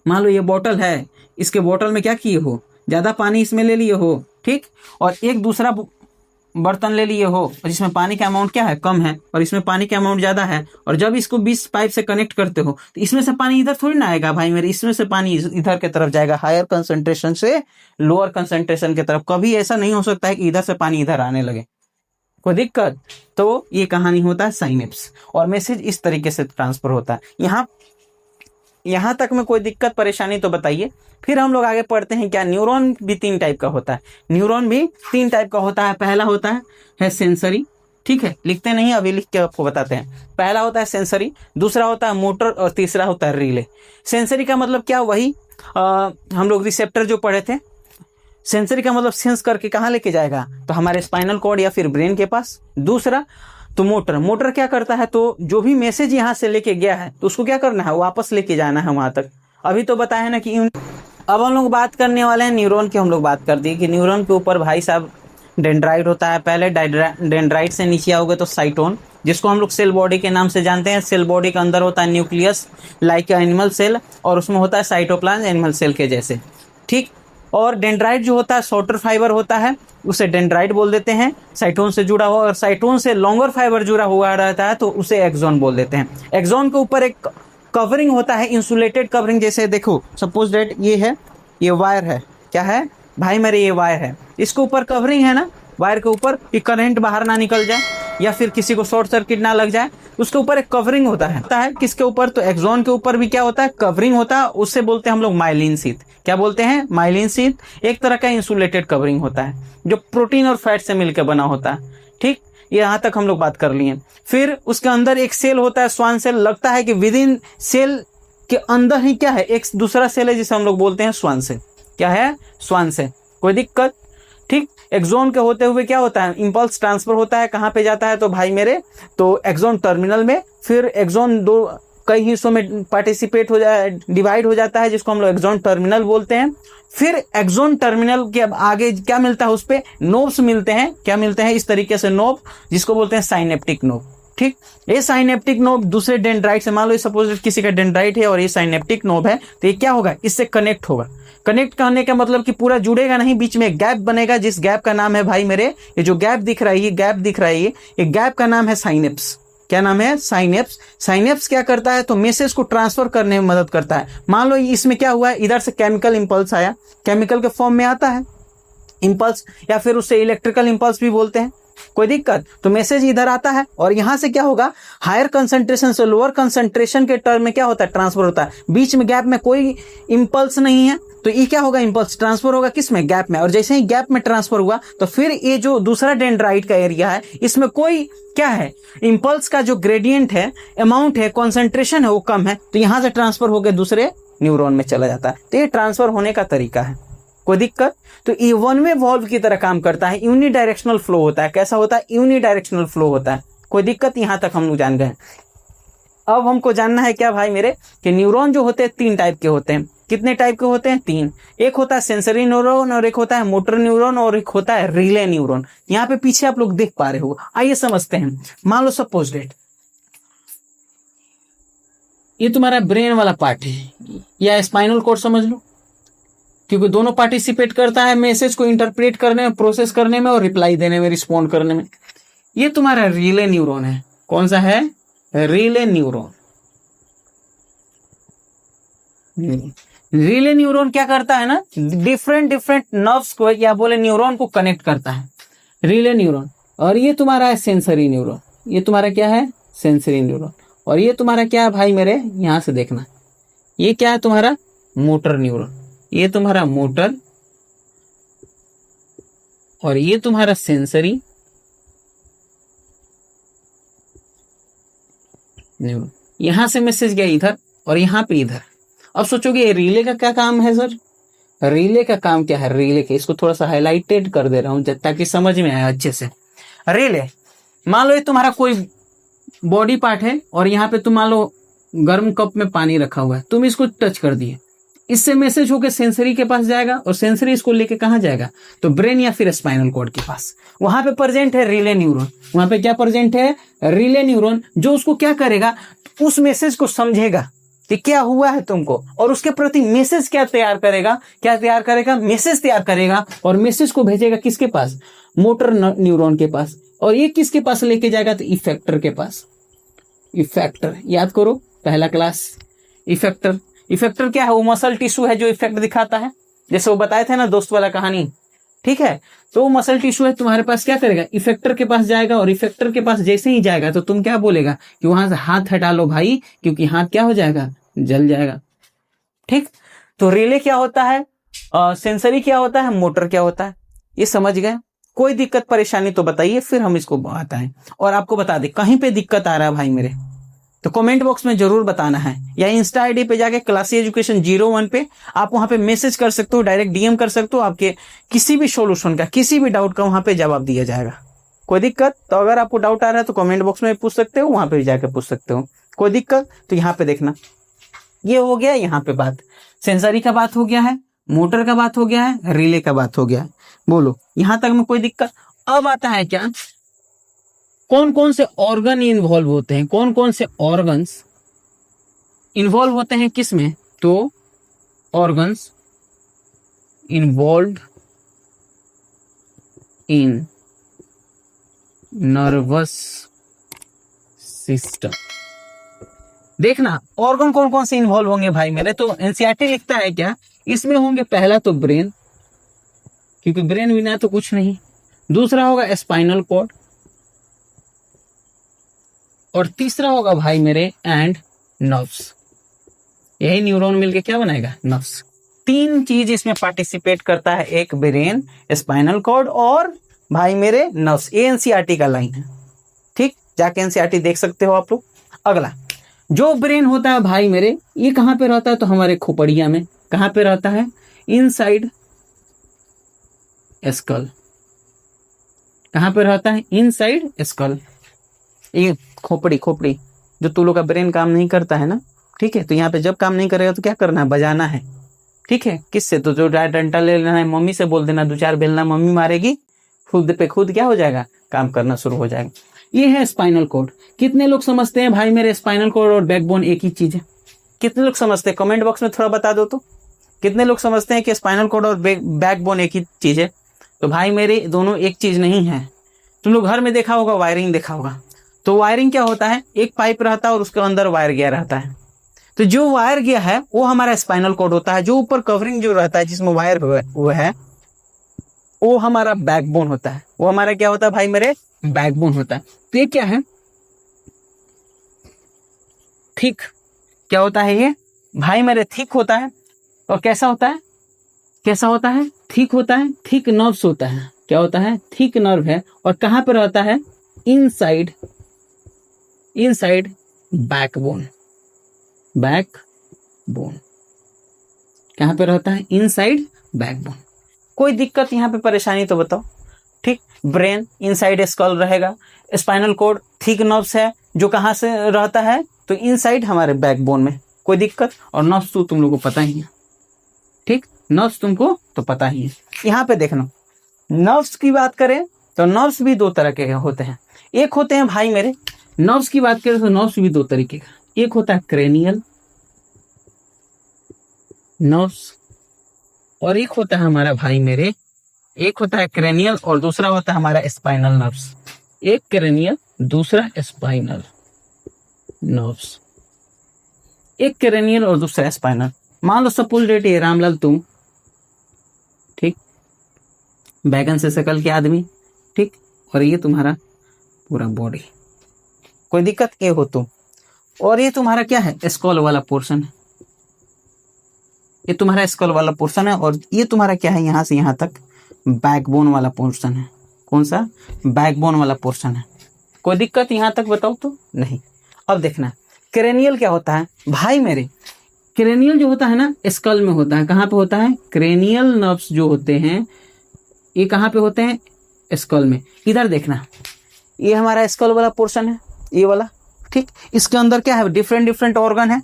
मान लो ये बोतल है, इसके बोतल में क्या किए हो, ज्यादा पानी इसमें ले लिए हो, ठीक, और एक दूसरा बर्तन ले लिए हो जिसमें पानी का अमाउंट क्या है, कम है, और इसमें पानी का अमाउंट ज्यादा है। और जब इसको 20 पाइप से कनेक्ट करते हो तो इसमें से पानी इधर थोड़ी ना आएगा भाई मेरे, इसमें से पानी इधर की तरफ जाएगा, हायर कंसंट्रेशन से लोअर कंसंट्रेशन की तरफ। कभी ऐसा नहीं हो सकता है कि इधर से पानी इधर आने लगे। कोई दिक्कत? तो ये कहानी होता है साइनेप्स, और मैसेज इस तरीके से ट्रांसफर होता है। यहाँ तक में कोई दिक्कत परेशानी तो बताइए। फिर हम लोग आगे पढ़ते हैं क्या, न्यूरॉन भी 3 टाइप का होता है। न्यूरॉन भी 3 टाइप का होता है। पहला होता है सेंसरी, ठीक है, लिखते नहीं, अभी लिख के आपको बताते हैं। पहला होता है सेंसरी, दूसरा होता है मोटर, और तीसरा होता है रिले। सेंसरी का मतलब क्या, वही हम लोग रिसेप्टर जो पढ़े थे। सेंसरी का मतलब सेंस करके कहाँ लेके जाएगा, तो हमारे स्पाइनल कॉर्ड या फिर ब्रेन के पास। दूसरा तो मोटर क्या करता है, तो जो भी मैसेज यहाँ से लेके गया है तो उसको क्या करना है, वापस लेके जाना है वहां तक। अभी तो बताया ना कि अब हम लोग बात करने वाले हैं न्यूरॉन की। हम लोग बात कर दी कि न्यूरॉन के ऊपर भाई साहब डेंड्राइट होता है। पहले डेंड्राइट से नीचे आओगे तो साइटोन, जिसको हम लोग सेल बॉडी के नाम से जानते हैं। सेल बॉडी के अंदर होता है न्यूक्लियस लाइक एनिमल सेल, और उसमें होता है साइटोप्लाज्म एनिमल सेल के जैसे, ठीक। और डेंड्राइट जो होता है शॉर्टर फाइबर होता है, उसे डेंड्राइट बोल देते हैं, साइटोन से जुड़ा हुआ। और साइटोन से लॉन्गर फाइबर जुड़ा हुआ रहता है तो उसे एक्सॉन बोल देते हैं। एक्सॉन के ऊपर एक कवरिंग होता है, इंसुलेटेड कवरिंग। जैसे देखो सपोज दैट ये है, ये वायर है, क्या है भाई मेरे, ये वायर है, इसके ऊपर कवरिंग है ना, वायर के ऊपर, कि करंट बाहर ना निकल जाए या फिर किसी को शॉर्ट सर्किट ना लग जाए, उसके ऊपर एक कवरिंग होता है। किसके ऊपर, तो एक्सॉन के ऊपर भी क्या होता है, कवरिंग होता है। उससे बोलते हैं हम लोग माइलिन शीथ। क्या बोलते हैं, माइलिन शीथ। एक तरह का इंसुलेटेड कवरिंग होता है जो प्रोटीन और फैट से मिलकर बना होता है, ठीक। यहाँ तक हम लोग बात कर लिए। फिर उसके अंदर एक सेल होता है, स्वान सेल। लगता है कि विद इन सेल के अंदर ही क्या है, एक दूसरा सेल है जिसे हम लोग बोलते हैं स्वान सेल। क्या है, स्वान सेल। कोई दिक्कत, ठीक। एक्सॉन के होते हुए क्या होता है, इंपल्स ट्रांसफर होता है। कहाँ पे जाता है तो भाई मेरे, तो एक्सॉन टर्मिनल में, फिर एक्सॉन 2 कई हिस्सों में पार्टिसिपेट हो जाए, डिवाइड हो जाता है, जिसको हम लोग एक्सॉन टर्मिनल बोलते हैं। फिर एक्सॉन टर्मिनल के अब आगे क्या मिलता है, उस पे नोब्स मिलते हैं। क्या मिलते हैं, इस तरीके से नोब, जिसको बोलते हैं साइनेप्टिक नोब। ठीक, ये साइनेप्टिक नोब दूसरे डेंड्राइट से, मान लो सपोज किसी का डेंड्राइट है और ये साइनेप्टिक नोब है, तो ये क्या होगा, इससे कनेक्ट होगा। कनेक्ट करने का मतलब कि पूरा जुड़ेगा नहीं, बीच में गैप बनेगा, जिस गैप का नाम है भाई मेरे, ये जो गैप दिख रहा है, ये गैप दिख रहा है, ये गैप का नाम है साइनेप्स। क्या नाम है, साइनेप्स। साइनेप्स क्या करता है, तो मैसेज को ट्रांसफर करने में मदद करता है। मान लो इसमें क्या हुआ है, इधर से केमिकल इंपल्स आया, केमिकल के फॉर्म में आता है इंपल्स, या फिर उससे इलेक्ट्रिकल इंपल्स भी बोलते हैं, कोई दिक्कत, तो मैसेज इधर आता है और यहां से क्या होगा, हायर कंसंट्रेशन से लोअर कंसंट्रेशन के टर्म में क्या होता है, ट्रांसफर होता है। बीच में गैप में कोई इंपल्स नहीं है, तो ये क्या होगा, इंपल्स ट्रांसफर होगा किस में, गैप में। और जैसे ही गैप में ट्रांसफर हुआ, तो फिर ये जो दूसरा डेंड्राइट का एरिया है, इसमें कोई क्या है, इंपल्स का जो ग्रेडियंट है, अमाउंट है, कॉन्सेंट्रेशन है, वो कम है, तो यहां से ट्रांसफर होकर दूसरे न्यूरॉन में चला जाता है। तो ये ट्रांसफर होने का तरीका है, कोई दिक्कत। तो ये वन वे वॉल्व की तरह काम करता है, यूनिडायरेक्शनल फ्लो होता है। कैसा होता है, यूनिडायरेक्शनल फ्लो होता है, कोई दिक्कत, यहां तक हम लोग जान गए। अब हमको जानना है क्या भाई मेरे, कि न्यूरॉन जो होते हैं 3 टाइप के होते हैं। कितने टाइप के होते हैं, 3। एक होता है सेंसरी न्यूरॉन, और एक होता है मोटर न्यूरॉन, और एक होता है रिले न्यूरॉन। यहाँ पे पीछे आप लोग देख पा रहे हो, आइए समझते हैं। मान लो सपोज डेट ये तुम्हारा ब्रेन वाला पार्ट है, या स्पाइनल कॉर्ड समझ लो, क्योंकि दोनों पार्टिसिपेट करता है मैसेज को इंटरप्रेट करने में, प्रोसेस करने में और रिप्लाई देने में, रिस्पॉन्ड करने में। ये तुम्हारा रिले न्यूरॉन है। कौन सा है, रिले न्यूरॉन। रिले न्यूरॉन क्या करता है ना, डिफरेंट नर्व्स को या बोले न्यूरॉन को कनेक्ट करता है, रिले न्यूरॉन। और ये तुम्हारा है सेंसरी न्यूरॉन। ये तुम्हारा क्या है, सेंसरी न्यूरॉन। और ये तुम्हारा क्या है भाई मेरे, यहां से देखना, ये क्या है तुम्हारा, मोटर न्यूरॉन। ये तुम्हारा मोटर, और ये तुम्हारा सेंसरी न्यूरॉन। यहां से मैसेज गया इधर और यहां पे इधर। अब सोचोगे रिले का क्या काम है सर, रिले का काम क्या है, रिले के, इसको थोड़ा सा हाईलाइटेड कर दे रहा हूं ताकि समझ में आए अच्छे से। रिले, मान लो ये तुम्हारा कोई बॉडी पार्ट है और यहाँ पे तुम मान लो गर्म कप में पानी रखा हुआ है, तुम इसको टच कर दिए, इससे मैसेज होकर सेंसरी के पास जाएगा, और सेंसरी इसको लेके कहाँ जाएगा, तो ब्रेन या फिर स्पाइनल कॉर्ड के पास। वहां पे प्रेजेंट है रिले न्यूरॉन। वहां पे क्या प्रेजेंट है, रिले न्यूरॉन, जो उसको क्या करेगा, उस मैसेज को समझेगा कि क्या हुआ है तुमको, और उसके प्रति मैसेज क्या तैयार करेगा, मैसेज तैयार करेगा, और मैसेज को भेजेगा किसके पास, मोटर न्यूरॉन के पास। और ये किसके पास लेके जाएगा, तो इफेक्टर के पास। इफेक्टर याद करो, पहला क्लास। इफेक्टर, इफेक्टर क्या है, वो मसल टिश्यू है जो इफेक्ट दिखाता है, जैसे वो बताए थे ना दोस्त वाला कहानी, ठीक है। तो वो मसल टिश्यू है, तुम्हारे पास क्या करेगा, इफेक्टर के पास जाएगा, और इफेक्टर के पास जैसे ही जाएगा तो तुम क्या बोलेगा कि वहां से हाथ हटा लो भाई, क्योंकि हाथ क्या हो जाएगा, जल जाएगा। ठीक, तो रिले क्या होता है, सेंसरी क्या होता है, मोटर क्या होता है, ये समझ गए। कोई दिक्कत परेशानी तो बताइए, फिर हम इसको बताएं। और आपको बता दें, कहीं पे दिक्कत आ रहा है भाई मेरे, तो कमेंट बॉक्स में जरूर बताना है, या इंस्टा आईडी पे जाके क्लासी एजुकेशन 01 पे आप वहां पे मैसेज कर सकते हो, डायरेक्ट डीएम कर सकते हो। आपके किसी भी सॉल्यूशन का, किसी भी डाउट का वहां पे जवाब दिया जाएगा। कोई दिक्कत, तो अगर आपको डाउट आ रहा है तो कमेंट बॉक्स में पूछ सकते हो, वहां पे भी जाकर पूछ सकते हो। कोई दिक्कत, तो यहाँ पे देखना, ये हो गया यहाँ पे बात, सेंसरी का बात हो गया है, मोटर का बात हो गया है, रिले का बात हो गया है। बोलो यहां तक में कोई दिक्कत। अब आता है क्या, कौन कौन से ऑर्गन इन्वॉल्व होते हैं, कौन कौन से ऑर्गन्स इन्वॉल्व होते हैं किस में, तो organs involve in nervous system. देखना ऑर्गन कौन कौन से इन्वॉल्व होंगे भाई मेरे, तो एनसीईआरटी लिखता है क्या, इसमें होंगे पहला तो ब्रेन, क्योंकि ब्रेन बिना तो कुछ नहीं। दूसरा होगा स्पाइनल कॉर्ड, और तीसरा होगा भाई मेरे एंड नर्व्स। यही न्यूरॉन मिलके क्या बनाएगा, नर्व्स। 3 चीज इसमें पार्टिसिपेट करता है, एक ब्रेन, स्पाइनल कॉर्ड और भाई मेरे नर्व्स। ये एनसीईआरटी का लाइन है, ठीक, जाके एनसीईआरटी देख सकते हो आप लोग। अगला जो ब्रेन होता है भाई मेरे, ये कहां पे रहता है, तो हमारे खोपड़िया में। कहां पे रहता है, इनसाइड स्कल। कहां पे रहता है, इनसाइड स्कल। ये खोपड़ी जो तू लोग का ब्रेन काम नहीं करता है ना, ठीक है, तो यहाँ पे जब काम नहीं करेगा तो क्या करना है, बजाना है, ठीक है। किससे, तो जो डंडा ले लेना है, मम्मी से बोल देना 2-4 बेलना, मम्मी मारेगी, खुद पे खुद क्या हो जाएगा, काम करना शुरू हो जाएगा। ये है स्पाइनल कॉर्ड। कितने लोग समझते हैं भाई मेरे स्पाइनल कॉर्ड और बैकबोन एक ही चीज है? कितने लोग समझते हैं, कमेंट बॉक्स में थोड़ा बता दो तो, कितने लोग समझते हैं कि स्पाइनल कॉर्ड और बैकबोन एक ही चीज है? तो भाई मेरे दोनों एक चीज नहीं है। तुम लोग घर में देखा होगा, वायरिंग देखा होगा, तो वायरिंग क्या होता है, एक पाइप रहता है और उसके अंदर वायर गया रहता है। तो जो वायर गया है वो हमारा स्पाइनल कॉर्ड होता है, जो ऊपर कवरिंग जो रहता है जिसमें वायर वो है, वो हमारा बैकबोन होता है। वो हमारा क्या होता है भाई मेरे, बैकबोन होता है। तो ये क्या है, थिक, क्या होता है ये भाई मेरे, थिक होता है। और कैसा होता है, कैसा होता है, थिक होता है, थिक नर्व्स होता है। क्या होता है, थिक नर्व है। और कहां पर रहता है, इनसाइड, इनसाइड बैकबोन, बैकबोन कहां पे रहता है, इनसाइड बैकबोन। कोई दिक्कत यहाँ पे, परेशानी तो बताओ, ठीक। ब्रेन इनसाइड स्कल रहेगा, स्पाइनल कॉर्ड थिक नर्व्स है, जो कहां से रहता है, तो इनसाइड हमारे बैकबोन में। कोई दिक्कत? और नर्व्स तो तुम लोगों को पता ही है, ठीक, नर्व्स तुमको तो पता ही है। यहाँ पे देखना, नर्व्स की बात करें तो नर्व्स भी 2 तरह के होते हैं। एक होते हैं भाई मेरे, नर्व्स की बात करें तो नर्व्स भी 2 तरीके का, एक होता है क्रेनियल नर्व्स और एक होता है हमारा भाई मेरे, एक होता है क्रेनियल और दूसरा होता है हमारा स्पाइनल नर्व्स। एक क्रेनियल, दूसरा स्पाइनल नर्व्स, एक क्रेनियल और दूसरा स्पाइनल। मान लो सपोज डेट ये रामलाल तुम, ठीक, बैगन से शकल के आदमी, ठीक, और ये तुम्हारा पूरा बॉडी, कोई दिक्कत, ये हो तुम, और ये तुम्हारा क्या है, स्कल वाला पोर्शन है, ये तुम्हारा स्कल वाला पोर्शन है, और ये तुम्हारा क्या है, यहां से यहां तक बैकबोन वाला पोर्शन है। कौन सा, बैकबोन वाला पोर्शन है। कोई दिक्कत यहां तक बताओ तो नहीं। अब देखना क्रेनियल क्या होता है भाई मेरे, क्रेनियल जो होता है ना स्कल में होता है। कहां पे होता है, क्रेनियल नर्व्स जो होते हैं ये कहां पे होते हैं, स्कल में। इधर देखना, ये हमारा स्कल वाला पोर्शन है, ये वाला, ठीक। इसके अंदर क्या है, डिफरेंट डिफरेंट ऑर्गन है,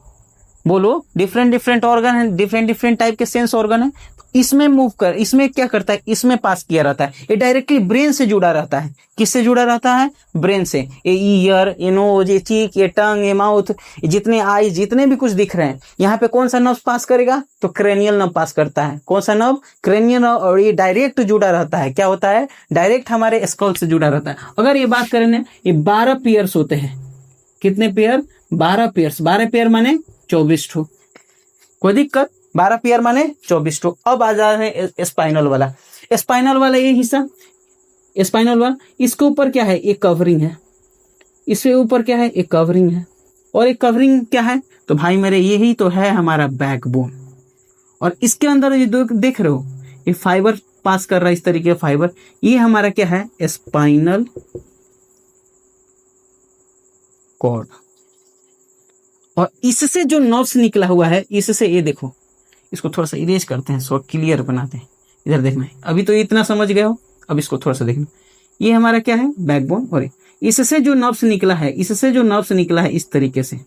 बोलो, डिफरेंट डिफरेंट ऑर्गन है, डिफरेंट डिफरेंट टाइप के सेंस ऑर्गन है। इसमें मूव कर, इसमें क्या करता है, इसमें पास किया रहता है। ये डायरेक्टली ब्रेन से जुड़ा रहता है। किससे जुड़ा रहता है, ब्रेन से। ये ईयर, ये नोज, ये चीक, ये टंग, ये माउथ, जितने आई, जितने भी कुछ दिख रहे हैं, यहाँ पे कौन सा नर्व पास करेगा, तो क्रेनियल नर्व पास करता है। कौन सा नर्व, क्रेनियल नर्व। और ये डायरेक्ट जुड़ा रहता है, क्या होता है, डायरेक्ट हमारे स्कल से जुड़ा रहता है। अगर ये बात करें ना, ये 12 पेयर्स होते हैं। कितने पेयर, 12 पेयर्स। 12 पेयर माने 24 ठो। कोई दिक्कत, 12 पेयर माने 24 ठो। अब आ जा रहे हैं स्पाइनल वाला। स्पाइनल वाला ये हिस्सा, स्पाइनल वाला, इसके ऊपर क्या है, एक कवरिंग है। इसके ऊपर क्या है, एक कवरिंग है। और एक कवरिंग क्या है, तो भाई मेरे यही तो है हमारा बैकबोन। और इसके अंदर ये देख रहे हो, ये फाइबर पास कर रहा है, इस तरीके का फाइबर, ये हमारा क्या है, स्पाइनल कॉर्ड। और इससे जो नर्व्स निकला हुआ है, इससे ये देखो, इसको थोड़ा सा इरेज करते हैं, सो क्लियर बनाते हैं। इधर देखना है, अभी तो इतना समझ गए हो, अब इसको थोड़ा सा देखना। ये हमारा क्या है, बैकबोन। और इससे जो नर्व्स निकला है, इससे जो नर्व्स निकला है इस तरीके से,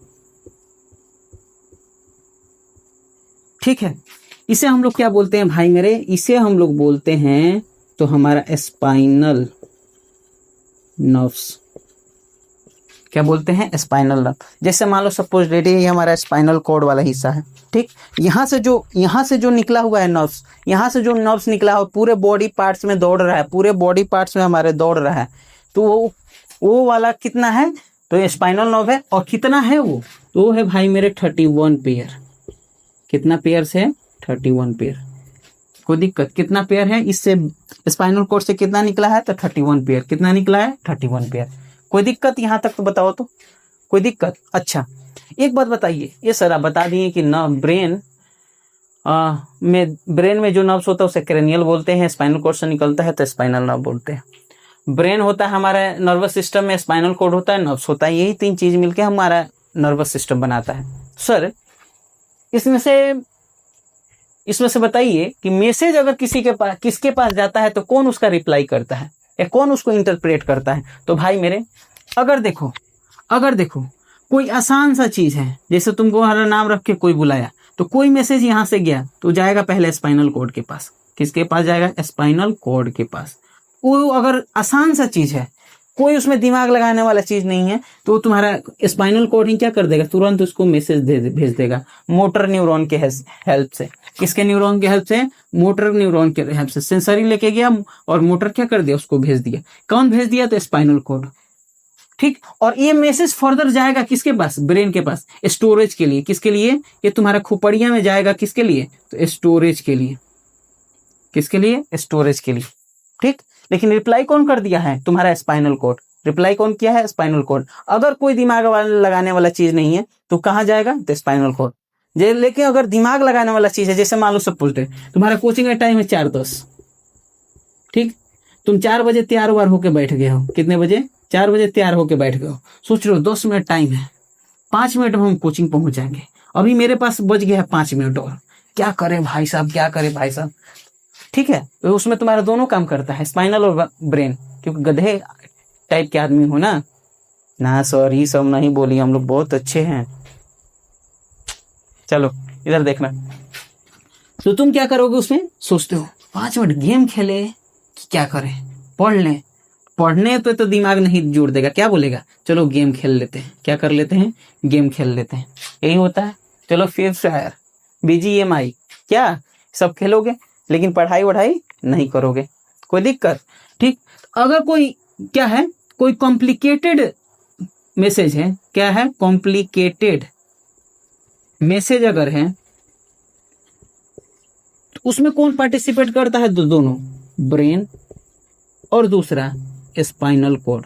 ठीक है। इसे हम लोग क्या बोलते हैं भाई मेरे, इसे हम लोग बोलते हैं तो हमारा स्पाइनल नर्व्स। क्या बोलते हैं, स्पाइनल नर्व। जैसे मान लो सपोज रेडी, ये हमारा स्पाइनल कॉर्ड वाला हिस्सा है, ठीक। यहाँ से जो निकला हुआ है नर्व्स, यहाँ से जो नर्व्स निकला हुआ पूरे बॉडी पार्ट्स में दौड़ रहा है, पूरे बॉडी पार्ट्स में हमारे दौड़ रहा है। तो वो वाला कितना है, तो ये स्पाइनल नर्व है। और कितना है वो, तो वो है भाई मेरे 31 पेयर। कितना पेयर है, 31 पेयर। कोई दिक्कत, कितना पेयर है, इससे स्पाइनल कॉर्ड से कितना निकला है, तो 31 पेयर। कितना निकला है, 31 पेयर। कोई दिक्कत यहां तक तो बताओ तो, कोई दिक्कत। अच्छा एक बात बताइए, ये सर आप बता दिए कि न ब्रेन में जो नर्व्स होता है उसे क्रेनियल बोलते हैं, स्पाइनल कॉर्ड से निकलता है तो स्पाइनल नर्व बोलते हैं। ब्रेन होता है हमारे नर्वस सिस्टम में, स्पाइनल कॉर्ड होता है, नर्व्स होता है, यही 3 चीज मिलके हमारा नर्वस सिस्टम बनाता है। सर इसमें से बताइए कि मैसेज अगर किसके पास जाता है तो कौन उसका रिप्लाई करता है या कौन उसको इंटरप्रेट करता है। तो भाई मेरे अगर देखो कोई आसान सा चीज है, जैसे तुमको हमारा नाम रख के कोई बुलाया, तो कोई मैसेज यहाँ से गया तो जाएगा पहले स्पाइनल कॉर्ड के पास। किसके पास जाएगा? स्पाइनल कॉर्ड के पास। वो अगर आसान सा चीज है, कोई उसमें दिमाग लगाने वाला चीज नहीं है, तो तुम्हारा स्पाइनल कॉर्ड ही क्या कर देगा? तुरंत उसको मैसेज भेज देगा मोटर न्यूरॉन के हेल्प से। किसके न्यूरॉन के हेल्प से? मोटर न्यूरॉन के हेल्प से। सेंसरी लेके गया और मोटर क्या कर दिया? उसको भेज दिया। कौन भेज दिया? तो स्पाइनल कॉर्ड। ठीक, और ये मैसेज फर्दर जाएगा किसके पास? ब्रेन के पास, स्टोरेज के लिए। किसके लिए? ये तुम्हारा खोपड़िया में जाएगा। किसके लिए? तो स्टोरेज के लिए। किसके लिए? स्टोरेज के लिए। ठीक, लेकिन रिप्लाई कौन कर दिया है? तुम्हारा स्पाइनल कॉर्ड। रिप्लाई कौन किया है? Spinal cord. अगर कोई दिमाग लगाने वाला चीज नहीं है तो कहाँ जाएगा? तो स्पाइनल कॉर्ड। लेकिन अगर दिमाग लगाने वाला चीज है, जैसे मान लो सपोज तुम्हारा कोचिंग का टाइम है 4:10, ठीक, तुम 4 बजे तैयार वार होके बैठ गए हो। कितने बजे? 4 बजे तैयार होके बैठ गए हो। सोच रहे हो 10 मिनट टाइम है, 5 मिनट में हम कोचिंग पहुंच जाएंगे। अभी मेरे पास बच गया है 5 मिनट और। क्या करें भाई साहब, क्या करें भाई साहब? ठीक है, तो उसमें तुम्हारा दोनों काम करता है, स्पाइनल और ब्रेन, क्योंकि गधे टाइप के आदमी हो ना। ना सर, ये सब नहीं बोली, हम लोग बहुत अच्छे हैं। चलो इधर देखना। तो तुम क्या करोगे उसमें? सोचते हो 5 मिनट गेम खेले कि क्या करें? पढ़ लें। पढ़ने पे तो दिमाग नहीं जोड़ देगा, क्या बोलेगा? चलो गेम खेल लेते हैं। क्या कर लेते हैं? गेम खेल लेते हैं। यही होता है। चलो फ्री फायर, BGMI, क्या सब खेलोगे, लेकिन पढ़ाई वढ़ाई नहीं करोगे। कोई दिक्कत? ठीक, अगर कोई क्या है, कोई कॉम्प्लिकेटेड मैसेज है, क्या है? कॉम्प्लिकेटेड मैसेज अगर है तो उसमें कौन पार्टिसिपेट करता है? दोनों, ब्रेन और दूसरा स्पाइनल कॉर्ड।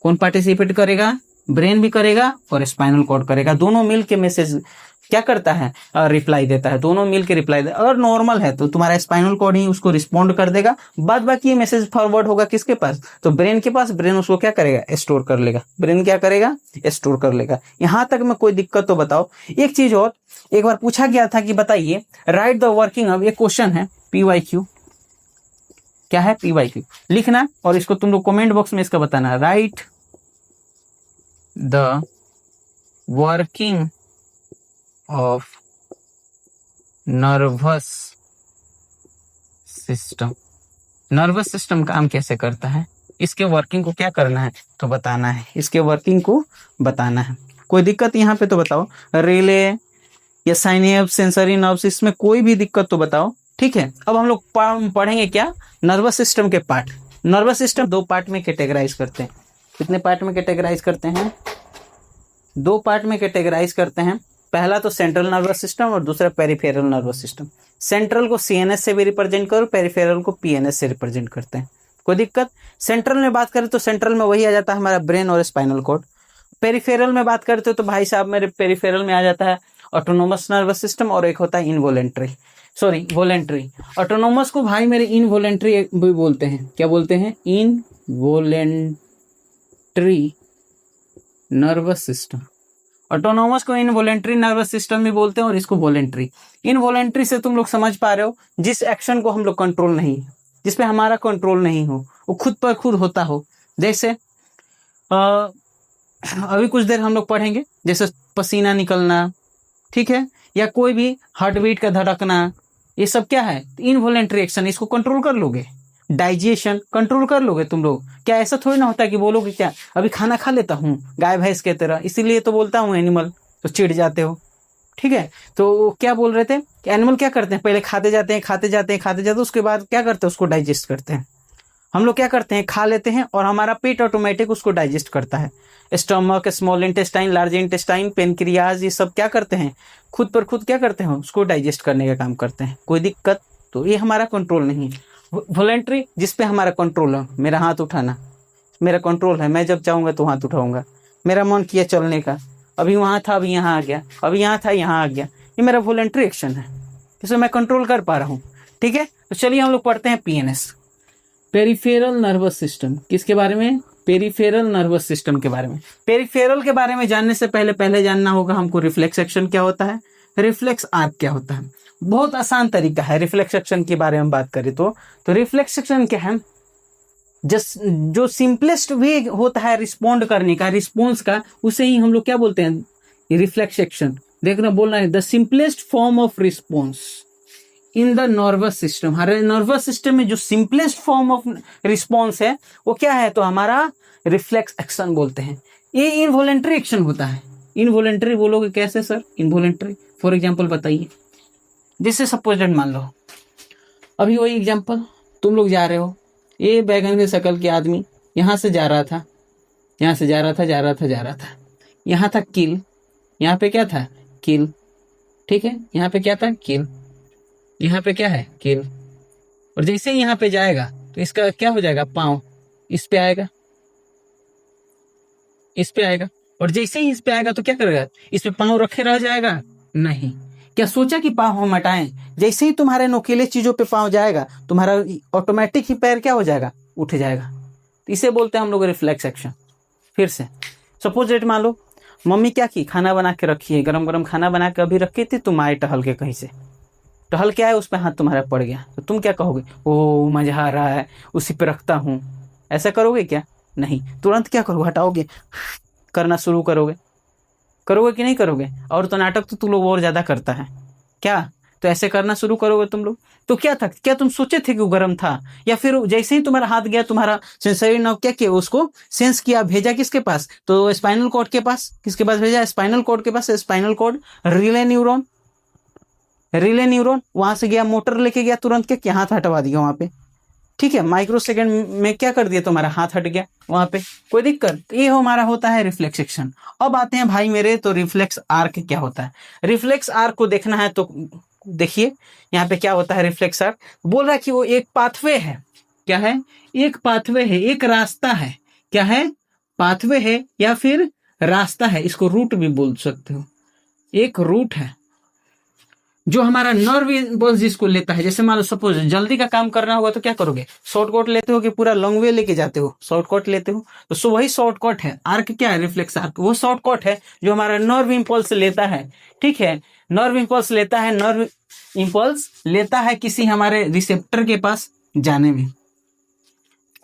कौन पार्टिसिपेट करेगा? ब्रेन भी करेगा और स्पाइनल कॉर्ड करेगा। दोनों मिल के मैसेज क्या करता है? रिप्लाई देता है। दोनों मिल के रिप्लाई दे। अगर नॉर्मल है तो तुम्हारा स्पाइनल कॉर्ड ही उसको रिस्पॉन्ड कर देगा। बाद बाकी ये मैसेज फॉरवर्ड होगा किसके पास? तो ब्रेन के पास। ब्रेन उसको क्या करेगा? स्टोर कर लेगा। ब्रेन क्या करेगा? स्टोर कर लेगा। यहां तक में कोई दिक्कत तो बताओ। एक चीज और, एक बार पूछा गया था कि बताइए, राइट द वर्किंग ऑफ, ये क्वेश्चन है PYQ। क्या है? PYQ लिखना और इसको तुम लोग कमेंट बॉक्स में इसका बताना। Right the working of nervous system. Nervous system काम कैसे करता है, इसके वर्किंग को क्या करना है तो बताना है। इसके वर्किंग को बताना है। कोई दिक्कत यहाँ पे तो बताओ। रिले या साइनेप्स, सेंसरी नर्व्स, इसमें कोई भी दिक्कत तो बताओ। ठीक है, अब हम लोग पढ़ेंगे क्या? नर्वस सिस्टम के पार्ट। नर्वस सिस्टम 2 पार्ट में कैटेगराइज करते हैं। कितने पार्ट में कैटेगराइज करते हैं? 2 पार्ट में कैटेगराइज करते हैं। पहला तो सेंट्रल नर्वस सिस्टम और दूसरा पेरिफेरल नर्वस सिस्टम। सेंट्रल को CNS से भी रिप्रेजेंट करो, पेरिफेरल को PNS से रिप्रेजेंट करते हैं। कोई दिक्कत? सेंट्रल में बात करें तो सेंट्रल में वही आ जाता है हमारा ब्रेन और स्पाइनल कॉर्ड। पेरिफेरल में बात करते हो तो भाई साहब मेरे पेरिफेरल में आ जाता है ऑटोनोमस नर्वस सिस्टम और एक होता है इनवॉलेंट्री, सॉरी वॉलेंट्री। ऑटोनोमस को भाई मेरे इनवॉलेंट्री भी बोलते हैं। क्या बोलते हैं? Involuntary nervous system. ऑटोनोमस को इनवॉलेंट्री नर्वस सिस्टम भी बोलते हैं और इसको वॉलेंट्री। इनवॉलेंट्री से तुम लोग समझ पा रहे हो, जिस एक्शन को हम लोग कंट्रोल नहीं, जिसपे हमारा कंट्रोल नहीं हो, वो खुद पर खुद होता हो। जैसे अभी कुछ देर हम लोग पढ़ेंगे, जैसे पसीना निकलना, ठीक है, या कोई भी हार्ट बीट का धड़कना, ये सब क्या है? Involuntary action. इसको कंट्रोल कर लोगे। डाइजेशन कंट्रोल कर लोगे तुम लोग। क्या ऐसा थोड़ी ना होता है कि बोलोगे क्या अभी खाना खा लेता हूँ गाय भैंस के तरह, इसीलिए तो बोलता हूँ एनिमल, तो चिढ़ जाते हो। ठीक है, तो क्या बोल रहे थे कि एनिमल क्या करते हैं? पहले खाते जाते हैं, खाते जाते हैं, खाते जाते हैं, उसके बाद क्या करते हैं? उसको डाइजेस्ट करते हैं। हम लोग क्या करते हैं? खा लेते हैं और हमारा पेट ऑटोमेटिक उसको डाइजेस्ट करता है। Stomach, small intestine, large intestine, pancreas, ये सब क्या करते हैं? खुद पर खुद क्या करते हैं? उसको डाइजेस्ट करने का काम करते हैं। कोई दिक्कत? तो ये हमारा कंट्रोल नहीं है। वॉलेंट्री, जिसपे हमारा कंट्रोल है, मेरा हाथ उठाना मेरा कंट्रोल है। मैं जब चाहूंगा तो हाथ उठाऊंगा। मेरा मन किया चलने का, अभी वहां था अभी यहाँ आ गया, अभी यहाँ था यहाँ आ गया, ये मेरा वॉलेंट्री एक्शन है, इसे मैं कंट्रोल कर पा रहा हूँ। ठीक है, तो चलिए हम लोग पढ़ते हैं PNS, पेरिफेरल नर्वस सिस्टम। किसके बारे में? पेरिफेरल नर्वस सिस्टम के बारे में। पेरिफेरल के बारे में जानने से पहले जानना होगा हमको रिफ्लेक्स एक्शन क्या होता है, रिफ्लेक्स आर्क क्या होता है। बहुत आसान तरीका है रिफ्लेक्स एक्शन के बारे में बात करें तो रिफ्लेक्स एक्शन क्या है? जस्ट जो सिंपलेस्ट वे होता है रिस्पॉन्ड करने का, रिस्पॉन्स का, उसे ही हम लोग क्या बोलते हैं, रिफ्लेक्स एक्शन। देखना बोलना है the simplest form of response in the nervous system. हमारे नर्वस सिस्टम में जो सिंपलेस्ट फॉर्म ऑफ रिस्पॉन्स है वो क्या है, तो हमारा रिफ्लेक्स एक्शन बोलते हैं। ये इनवॉलेंट्री एक्शन होता है। इनवॉलेंट्री बोलोगे कैसे सर, इनवॉलेंट्री फॉर एग्जाम्पल बताइए। जैसे सपोज मान लो अभी वही एग्जाम्पल, तुम लोग जा रहे हो, ये बैगन के शक्ल के आदमी यहाँ से जा रहा था, यहाँ से जा रहा था, जा रहा था, जा रहा था, यहाँ था किल, यहाँ पे क्या था, किल, ठीक है, यहाँ पे क्या था, किल, यहाँ पे क्या है, किल। और जैसे ही यहाँ पे जाएगा तो इसका क्या हो जाएगा, पाँव इस पे आएगा, इस पे आएगा, और जैसे ही इस पे आएगा तो क्या करेगा, इस पे पाँव रखे रह जाएगा, नहीं। क्या सोचा कि पाँव हम हटाएं, जैसे ही तुम्हारे नोकीले चीजों पे पाँव जाएगा तुम्हारा ऑटोमेटिक ही पैर क्या हो जाएगा, उठ जाएगा। तो इसे बोलते हैं हम लोग रिफ्लेक्स एक्शन। फिर से सपोज डेट मान लो मम्मी क्या की, खाना बना के रखी है, गरम गरम खाना बना के अभी रखी थी, तुम आए टहल के कहीं से, टहल के आए, उस पर हाथ तुम्हारा पड़ गया, तो तुम क्या कहोगे, ओ मजा आ रहा है उसी पे रखता हूँ, ऐसा करोगे क्या, नहीं। तुरंत क्या करोगे, हटाओगे, करना शुरू करोगे, करोगे कि नहीं करोगे। और तो नाटक तो तुम लोग और ज्यादा करता है क्या, तो ऐसे करना शुरू करोगे तुम लोग। तो क्या था, क्या तुम सोचे थे कि वो गर्म था, या फिर जैसे ही तुम्हारा हाथ गया, तुम्हारा सेंसरी नर्व क्या किया, उसको सेंस किया, भेजा किसके पास, तो स्पाइनल कॉर्ड के पास। किसके पास भेजा, स्पाइनल कॉर्ड के पास। Spinal cord relay neuron, relay neuron वहां से गया, मोटर लेके गया, तुरंत क्या हाथ हटवा दिया वहां पे, ठीक है, माइक्रो सेकंड में क्या कर दिया, तुम्हारा हाथ हट गया वहां पे, कोई दिक्कत। ये हमारा होता है रिफ्लेक्स एक्शन। अब आते हैं भाई मेरे, तो रिफ्लेक्स आर्क क्या होता है। रिफ्लेक्स आर्क को देखना है तो देखिए यहाँ पे क्या होता है। रिफ्लेक्स आर्क बोल रहा है कि वो एक पाथवे है, क्या है, एक पाथवे है, एक रास्ता है, क्या है, पाथवे है या फिर रास्ता है, इसको रूट भी बोल सकते हो, एक रूट है जो हमारा नर्व इम्पल्स जिसको लेता है। जैसे मान लो सपोज जल्दी का काम करना होगा तो क्या करोगे, शॉर्टकट लेते हो कि पूरा लॉन्ग वे लेके जाते हो, शॉर्टकट लेते हो, तो सो वही शॉर्टकट है। आर्क क्या है, रिफ्लेक्स आर्क वो शॉर्टकट है जो हमारा नर्व इम्पल्स लेता है, ठीक है, नर्व इम्पल्स लेता है, नर्व इम्पल्स लेता है किसी हमारे रिसेप्टर के पास जाने में,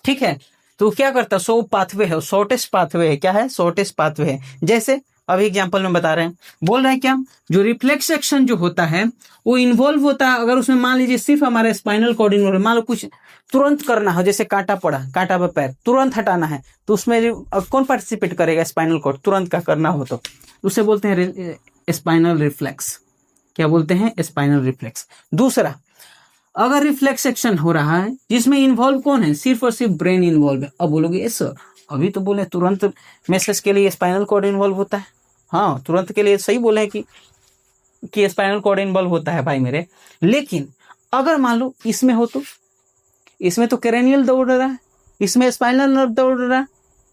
ठीक है। तो क्या करता है, सो पाथवे है, शॉर्टेस्ट पाथवे है, क्या है, शॉर्टेस्ट पाथवे है। जैसे अभी एग्जांपल में बता रहे हैं, बोल रहे हैं क्या, जो रिफ्लेक्स एक्शन जो होता है वो इन्वॉल्व होता है अगर उसमें मान लीजिए सिर्फ हमारे स्पाइनल कॉर्ड इन्वॉल्व, मान लो कुछ तुरंत करना हो, जैसे कांटा पड़ा, कांटा पे पैर तुरंत हटाना है, तो उसमें कौन पार्टिसिपेट करेगा, स्पाइनल कॉर्ड, तुरंत का करना हो तो उसे बोलते हैं स्पाइनल रिफ्लेक्स। क्या बोलते हैं, स्पाइनल रिफ्लेक्स। दूसरा, अगर रिफ्लेक्स एक्शन हो रहा है जिसमें इन्वॉल्व कौन है, सिर्फ और सिर्फ ब्रेन इन्वॉल्व है। अब बोलोगे ये सर अभी तो बोले तुरंत मैसेज के लिए स्पाइनल कॉर्ड इन्वॉल्व होता है, हाँ तुरंत के लिए सही बोले कि स्पाइनल कॉर्ड इन्वॉल्व होता है भाई मेरे, लेकिन अगर मान लो इसमें हो तो, इसमें तो क्रेनियल दौड़ रहा है, इसमें स्पाइनल नर्व दौड़ रहा है,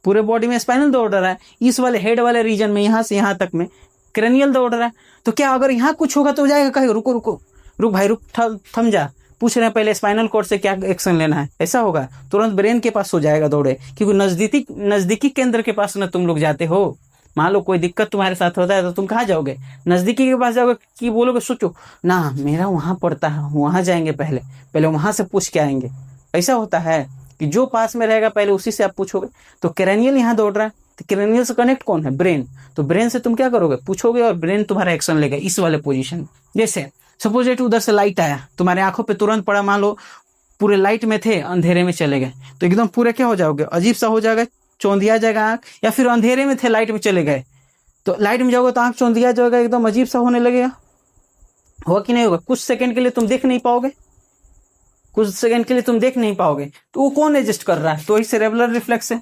पूरे बॉडी में स्पाइनल दौड़ रहा है, इस वाले हेड वाले रीजन में यहाँ से यहाँ तक में क्रेनियल दौड़ रहा है। तो क्या अगर यहाँ कुछ होगा तो जाएगा, कहेगा रुको रुको रुक भाई रुक, थम जा, पूछ रहे हैं पहले स्पाइनल कॉर्ड से क्या एक्शन लेना है, ऐसा होगा, तुरंत ब्रेन के पास हो जाएगा दौड़े, क्योंकि नजदीकी केंद्र के पास ना तुम लोग जाते हो। मान लो कोई दिक्कत तुम्हारे साथ होता है तो तुम कहाँ जाओगे, नजदीकी के पास जाओगे कि बोलोगे सोचो ना मेरा वहां पड़ता है, वहां जाएंगे, पहले पहले वहां से पूछ के आएंगे। ऐसा होता है कि जो पास में रहेगा पहले उसी से आप पूछोगे। तो क्रेनियल यहाँ दौड़ रहा है, तो क्रेनियल से कनेक्ट कौन है, ब्रेन, तो ब्रेन से तुम क्या करोगे, पूछोगे और ब्रेन तुम्हारा एक्शन लेगा इस वाले पोजीशन। जैसे सपोज एट उधर से लाइट आया, तुम्हारे आंखों पे तुरंत पड़ा, मान लो पूरे लाइट में थे, अंधेरे में चले गए, तो एकदम पूरे क्या हो जाओगे, अजीब सा हो जाएगा, चौंधिया जाएगा आंख, या फिर अंधेरे में थे लाइट में चले गए तो लाइट में जाओगे तो आंख चौंधिया जाएगा, एकदम अजीब सा होने लगेगा, होगा कि नहीं होगा, कुछ सेकंड के लिए तुम देख नहीं पाओगे, कुछ सेकंड के लिए तुम देख नहीं पाओगे। तो वो कौन एडजस्ट कर रहा है, तो वही सेरेबुलर रिफ्लेक्स है,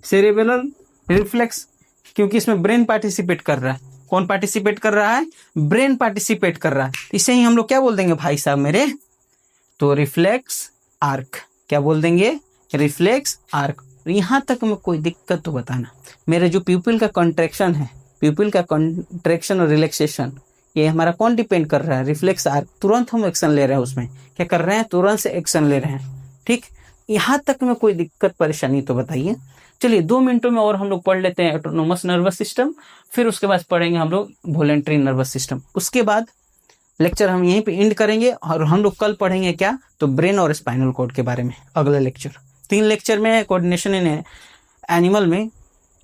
सेरेबुलर रिफ्लेक्स, क्योंकि इसमें ब्रेन पार्टिसिपेट कर रहा है। कौन पार्टिसिपेट कर रहा है, ब्रेन पार्टिसिपेट कर रहा है। इसे ही हम लोग क्या बोल देंगे भाई साहब मेरे, तो रिफ्लेक्स आर्क, क्या बोल देंगे, रिफ्लेक्स आर्क। यहां तक में कोई दिक्कत तो बताना। मेरे जो प्यूपिल का कॉन्ट्रैक्शन है, प्यूपिल का कॉन्ट्रैक्शन और रिलैक्सेशन, ये हमारा कौन डिपेंड कर रहा है, रिफ्लेक्स आर्क। तुरंत हम एक्शन ले रहे हैं, उसमें क्या कर रहे हैं, तुरंत से एक्शन ले रहे हैं, ठीक। यहाँ तक में कोई दिक्कत परेशानी तो बताइए। चलिए 2 मिनटों में और हम लोग पढ़ लेते हैं ऑटोनोमस नर्वस सिस्टम, फिर उसके बाद पढ़ेंगे हम लोग वॉलंटरी नर्वस सिस्टम। उसके बाद लेक्चर हम यहीं पे एंड करेंगे और हम लोग कल पढ़ेंगे क्या, तो ब्रेन और स्पाइनल कॉर्ड के बारे में अगला लेक्चर। 3 लेक्चर में कोऑर्डिनेशन इन एनिमल में,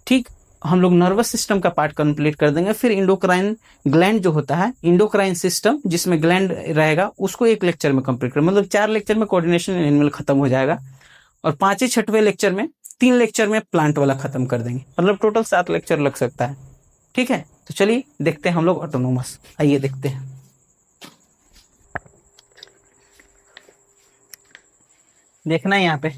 ठीक, हम लोग नर्वस सिस्टम का पार्ट कंप्लीट कर देंगे। फिर इंडोक्राइन ग्लैंड जो होता है, इंडोक्राइन सिस्टम जिसमें ग्लैंड रहेगा, उसको 1 लेक्चर में कंप्लीट कर, मतलब 4 लेक्चर में कोऑर्डिनेशन इन एनिमल खत्म हो जाएगा। और 5वें 6वें लेक्चर में 3 लेक्चर में प्लांट वाला खत्म कर देंगे, मतलब टोटल 7 लेक्चर लग सकता है। ठीक है, तो चलिए देखते हैं हम लोग ऑटोनोमस। आइए देखते हैं। देखना है यहाँ पे,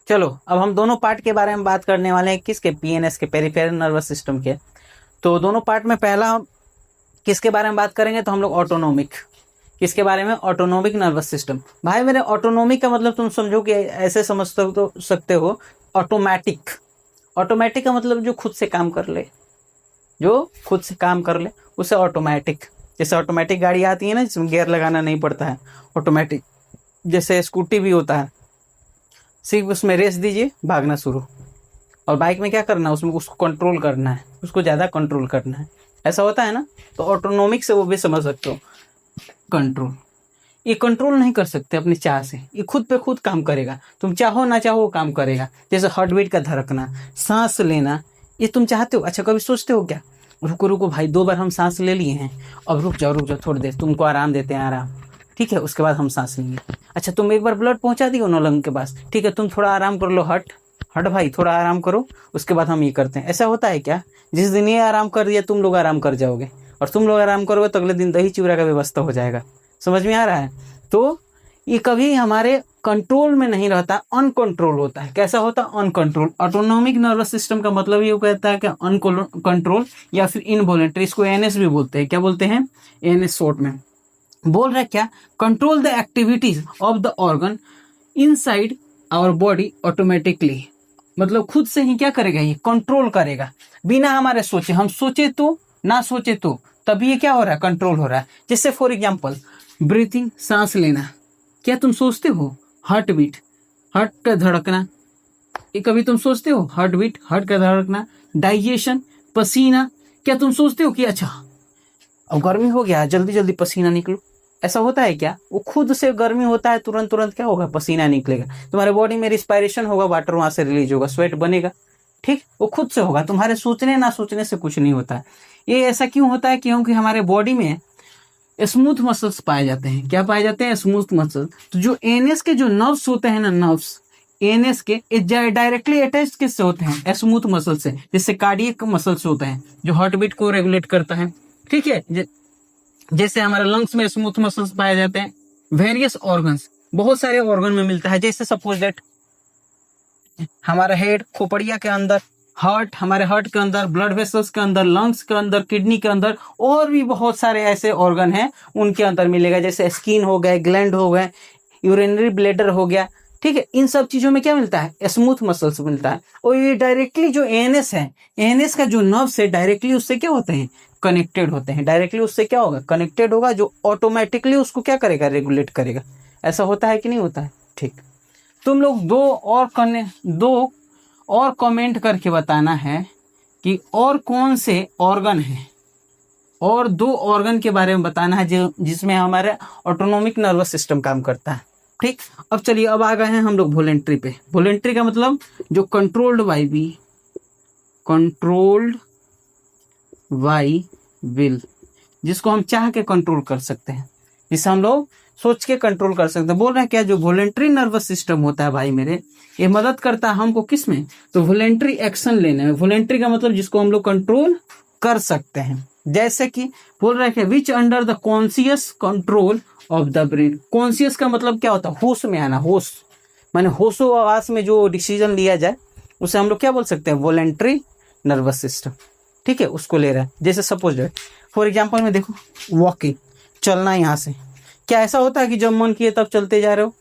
चलो अब हम दोनों पार्ट के बारे में बात करने वाले हैं। किसके? पीएनएस के, पेरिफेरल नर्वस सिस्टम के। तो दोनों पार्ट में पहला किसके बारे में बात करेंगे? तो हम लोग ऑटोनोमिक। किसके बारे में? Autonomic nervous system. भाई मेरे ऑटोनोमिक का मतलब तुम समझो कि ऐसे समझ सकते हो, ऑटोमेटिक। ऑटोमेटिक का मतलब जो खुद से काम कर ले, जो खुद से काम कर ले उसे ऑटोमेटिक। जैसे ऑटोमेटिक गाड़ी आती है ना, जिसमें गियर लगाना नहीं पड़ता है, ऑटोमेटिक। जैसे स्कूटी भी होता है, सिर्फ उसमें रेस दीजिए, भागना शुरू। और बाइक में क्या करना है? उसमें उसको कंट्रोल करना है, उसको ज़्यादा कंट्रोल करना है, ऐसा होता है ना। तो ऑटोनोमिक से वो भी समझ सकते हो, कंट्रोल। ये कंट्रोल नहीं कर सकते अपनी चाह से, ये खुद पे खुद काम करेगा, तुम चाहो ना चाहो वो काम करेगा। जैसे हार्ट बीट का धड़कना, सांस लेना, ये तुम चाहते हो? अच्छा कभी सोचते हो क्या, रुको रुको भाई 2 बार हम सांस ले लिए हैं, अब रुक जाओ थोड़ी देर, तुमको आराम देते हैं, आराम, ठीक है, उसके बाद हम सांस लेंगे। अच्छा तुम एक बार ब्लड पहुंचा दियो ना लंग के पास, ठीक है, तुम थोड़ा आराम कर लो, हट हट भाई थोड़ा आराम करो, उसके बाद हम ये करते हैं। ऐसा होता है क्या? जिस दिन ये आराम कर दिया, तुम लोग आराम कर जाओगे, और तुम लोग आराम करोगे तो अगले दिन दही चूड़ा का व्यवस्था हो जाएगा। समझ में आ रहा है? तो ये कभी हमारे कंट्रोल में नहीं रहता, अनकंट्रोल होता है। कैसा होता है? अनकंट्रोल। ऑटोनोमिक नर्वस सिस्टम का मतलब ये कहता है कि अनकंट्रोल या फिर इनवॉलेंट्री। इसको एएनएस भी बोलते हैं। क्या बोलते हैं? एएनएस शॉर्ट में। बोल रहा है क्या? Control the activities of the organ inside our body automatically. मतलब खुद से ही क्या करेगा? ये कंट्रोल करेगा, बिना हमारे सोचे। हम सोचे तो ना सोचे तो, तभी ये क्या हो रहा है? कंट्रोल हो रहा है। जैसे फॉर एग्जाम्पल ब्रीथिंग, सांस लेना, क्या तुम सोचते हो? हार्ट बीट, हार्ट का धड़कना, ये कभी तुम सोचते हो? हार्ट बीट, हार्ट का धड़कना। डाइजेशन, पसीना, क्या तुम सोचते हो कि अच्छा अब गर्मी हो गया जल्दी जल्दी पसीना निकलो? ऐसा होता है क्या? वो खुद से गर्मी होता है, तुरंत तुरंत क्या होगा? पसीना निकलेगा, तुम्हारे बॉडी में रिस्पायरेशन होगा, वाटर वहां से रिलीज होगा, स्वेट बनेगा, ठीक, वो खुद से होगा, तुम्हारे सोचने ना सोचने से कुछ नहीं होता है। ये ऐसा क्यों होता है? क्योंकि हमारे बॉडी में स्मूथ मसल्स पाए जाते हैं। क्या पाए जाते हैं? Smooth muscles. तो जो एनएस के जो नर्व्स होते हैं ना, नर्व्स एनएस के डायरेक्टली अटैच किससे होते हैं? स्मूथ मसल से। जैसे कार्डियक मसल्स होते हैं जो हार्ट बीट को रेगुलेट करता है, ठीक है। जैसे हमारे लंग्स में स्मूथ मसल्स पाए जाते हैं। वेरियस ऑर्गन्स, बहुत सारे ऑर्गन में मिलता है। जैसे सपोज दैट हमारा हेड, खोपड़िया के अंदर, हार्ट, हमारे हार्ट के अंदर, ब्लड वेसल्स के अंदर, लंग्स के अंदर, किडनी के अंदर, और भी बहुत सारे ऐसे ऑर्गन हैं उनके अंदर मिलेगा। जैसे स्किन हो गए, ग्लैंड हो गए, यूरिनरी ब्लैडर हो गया, ठीक है। इन सब चीजों में क्या मिलता है? स्मूथ मसल्स मिलता है। और ये डायरेक्टली जो एएनएस है, एएनएस का जो नर्व्स है, डायरेक्टली उससे क्या होते हैं? कनेक्टेड होते हैं। डायरेक्टली उससे क्या होगा? कनेक्टेड होगा, जो ऑटोमेटिकली उसको क्या करेगा? रेगुलेट करेगा। ऐसा होता है कि नहीं होता है? ठीक। तुम लोग दो और कमेंट करके बताना है कि और कौन से ऑर्गन है, और 2 ऑर्गन के बारे में बताना है जो जिसमें हमारे ऑटोनोमिक नर्वस सिस्टम काम करता है। ठीक। अब चलिए, अब आ गए हैं हम लोग वॉलेंट्री पे। वॉलेंट्री का मतलब जो कंट्रोल्ड बाई विल, जिसको हम चाह के कंट्रोल कर सकते हैं, जिसे हम लोग सोच के कंट्रोल कर सकते हैं। बोल रहे हैं क्या? जो वॉलेंट्री नर्वस सिस्टम होता है भाई मेरे, ये मदद करता है हमको किस में? तो वॉलेंट्री एक्शन लेने में। वॉलेंट्री का मतलब जिसको हम लोग कंट्रोल कर सकते हैं। जैसे कि बोल रहे हैं which under the conscious control of the brain. Conscious का मतलब क्या होता है? होश में आना। होश माने होशो आवास में जो डिसीजन लिया जाए, उसे हम लोग क्या बोल सकते हैं? वॉलेंट्री नर्वस सिस्टम, ठीक है, उसको ले रहा है। जैसे सपोज दैट फॉर एग्जाम्पल में देखो, वॉकिंग, चलना यहाँ से। क्या ऐसा होता है कि जब मन किए तब चलते जा रहे हो?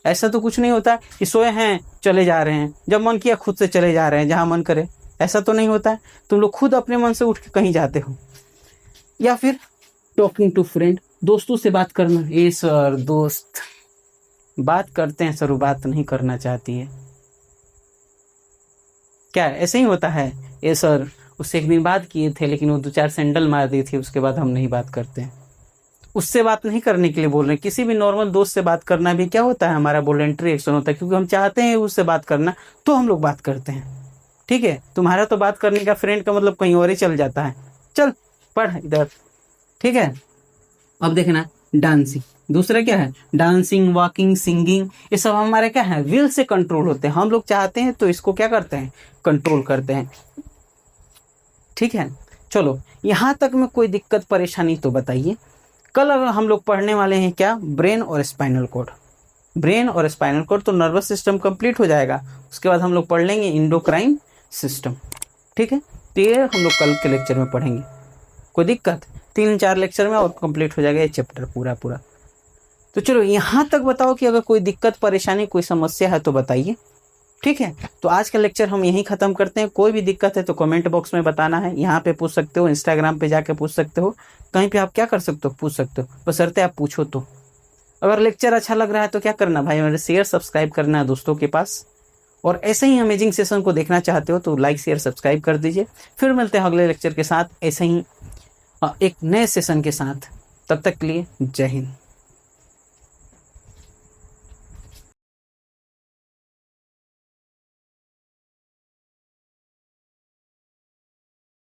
ऐसा तो कुछ नहीं होता कि सोए हैं चले जा रहे हैं, जब मन किया खुद से चले जा रहे हैं जहां मन करे। ऐसा तो नहीं होता है। तुम लोग खुद अपने मन से उठ के कहीं जाते हो। या फिर टॉकिंग टू फ्रेंड, दोस्तों से बात करना। ये सर दोस्त बात करते हैं सर, वो बात नहीं करना चाहती है। क्या ऐसे ही होता है? ये सर उससे एक दिन बात किए थे, लेकिन वो 2-4 सैंडल मार दी थी, उसके बाद हम नहीं बात करते हैं। उससे बात नहीं करने के लिए बोल रहे हैं, किसी भी नॉर्मल दोस्त से बात करना भी क्या होता है, हमारा वॉलंटरी एक्शन होता है, क्योंकि हम चाहते हैं उससे बात करना, तो हम लोग बात करते हैं। ठीक है, तुम्हारा तो बात करने का फ्रेंड का मतलब कहीं और ही चल जाता है। चल पढ़ इधर। ठीक है, अब देखना डांसिंग, दूसरा क्या है, डांसिंग, वॉकिंग, सिंगिंग, ये सब हमारे क्या है, विल से कंट्रोल होते हैं। हम लोग चाहते हैं तो इसको क्या करते हैं, कंट्रोल करते हैं। ठीक है, चलो यहाँ तक में कोई दिक्कत परेशानी तो बताइए। कल अगर हम लोग पढ़ने वाले हैं क्या, ब्रेन और स्पाइनल कॉर्ड। ब्रेन और स्पाइनल कॉर्ड तो नर्वस सिस्टम कंप्लीट हो जाएगा, उसके बाद हम लोग पढ़ लेंगे इंडोक्राइन सिस्टम। ठीक है, तो ये हम लोग कल के लेक्चर में पढ़ेंगे। कोई दिक्कत, 3-4 लेक्चर में और कंप्लीट हो जाएगा ये चैप्टर पूरा पूरा। तो चलो यहाँ तक बताओ कि अगर कोई दिक्कत परेशानी कोई समस्या है तो बताइए। ठीक है, तो आज का लेक्चर हम यहीं ख़त्म करते हैं। कोई भी दिक्कत है तो कमेंट बॉक्स में बताना है, यहाँ पे पूछ सकते हो, इंस्टाग्राम पे जाके पूछ सकते हो, कहीं पे आप क्या कर सकते हो, पूछ सकते हो, बशर्ते आप पूछो तो। अगर लेक्चर अच्छा लग रहा है तो क्या करना भाई, मेरे शेयर सब्सक्राइब करना है दोस्तों के पास। और ऐसे ही अमेजिंग सेशन को देखना चाहते हो तो लाइक शेयर सब्सक्राइब कर दीजिए। फिर मिलते हैं अगले लेक्चर के साथ ऐसे ही एक नए सेशन के साथ। तब तक के लिए जय हिंद।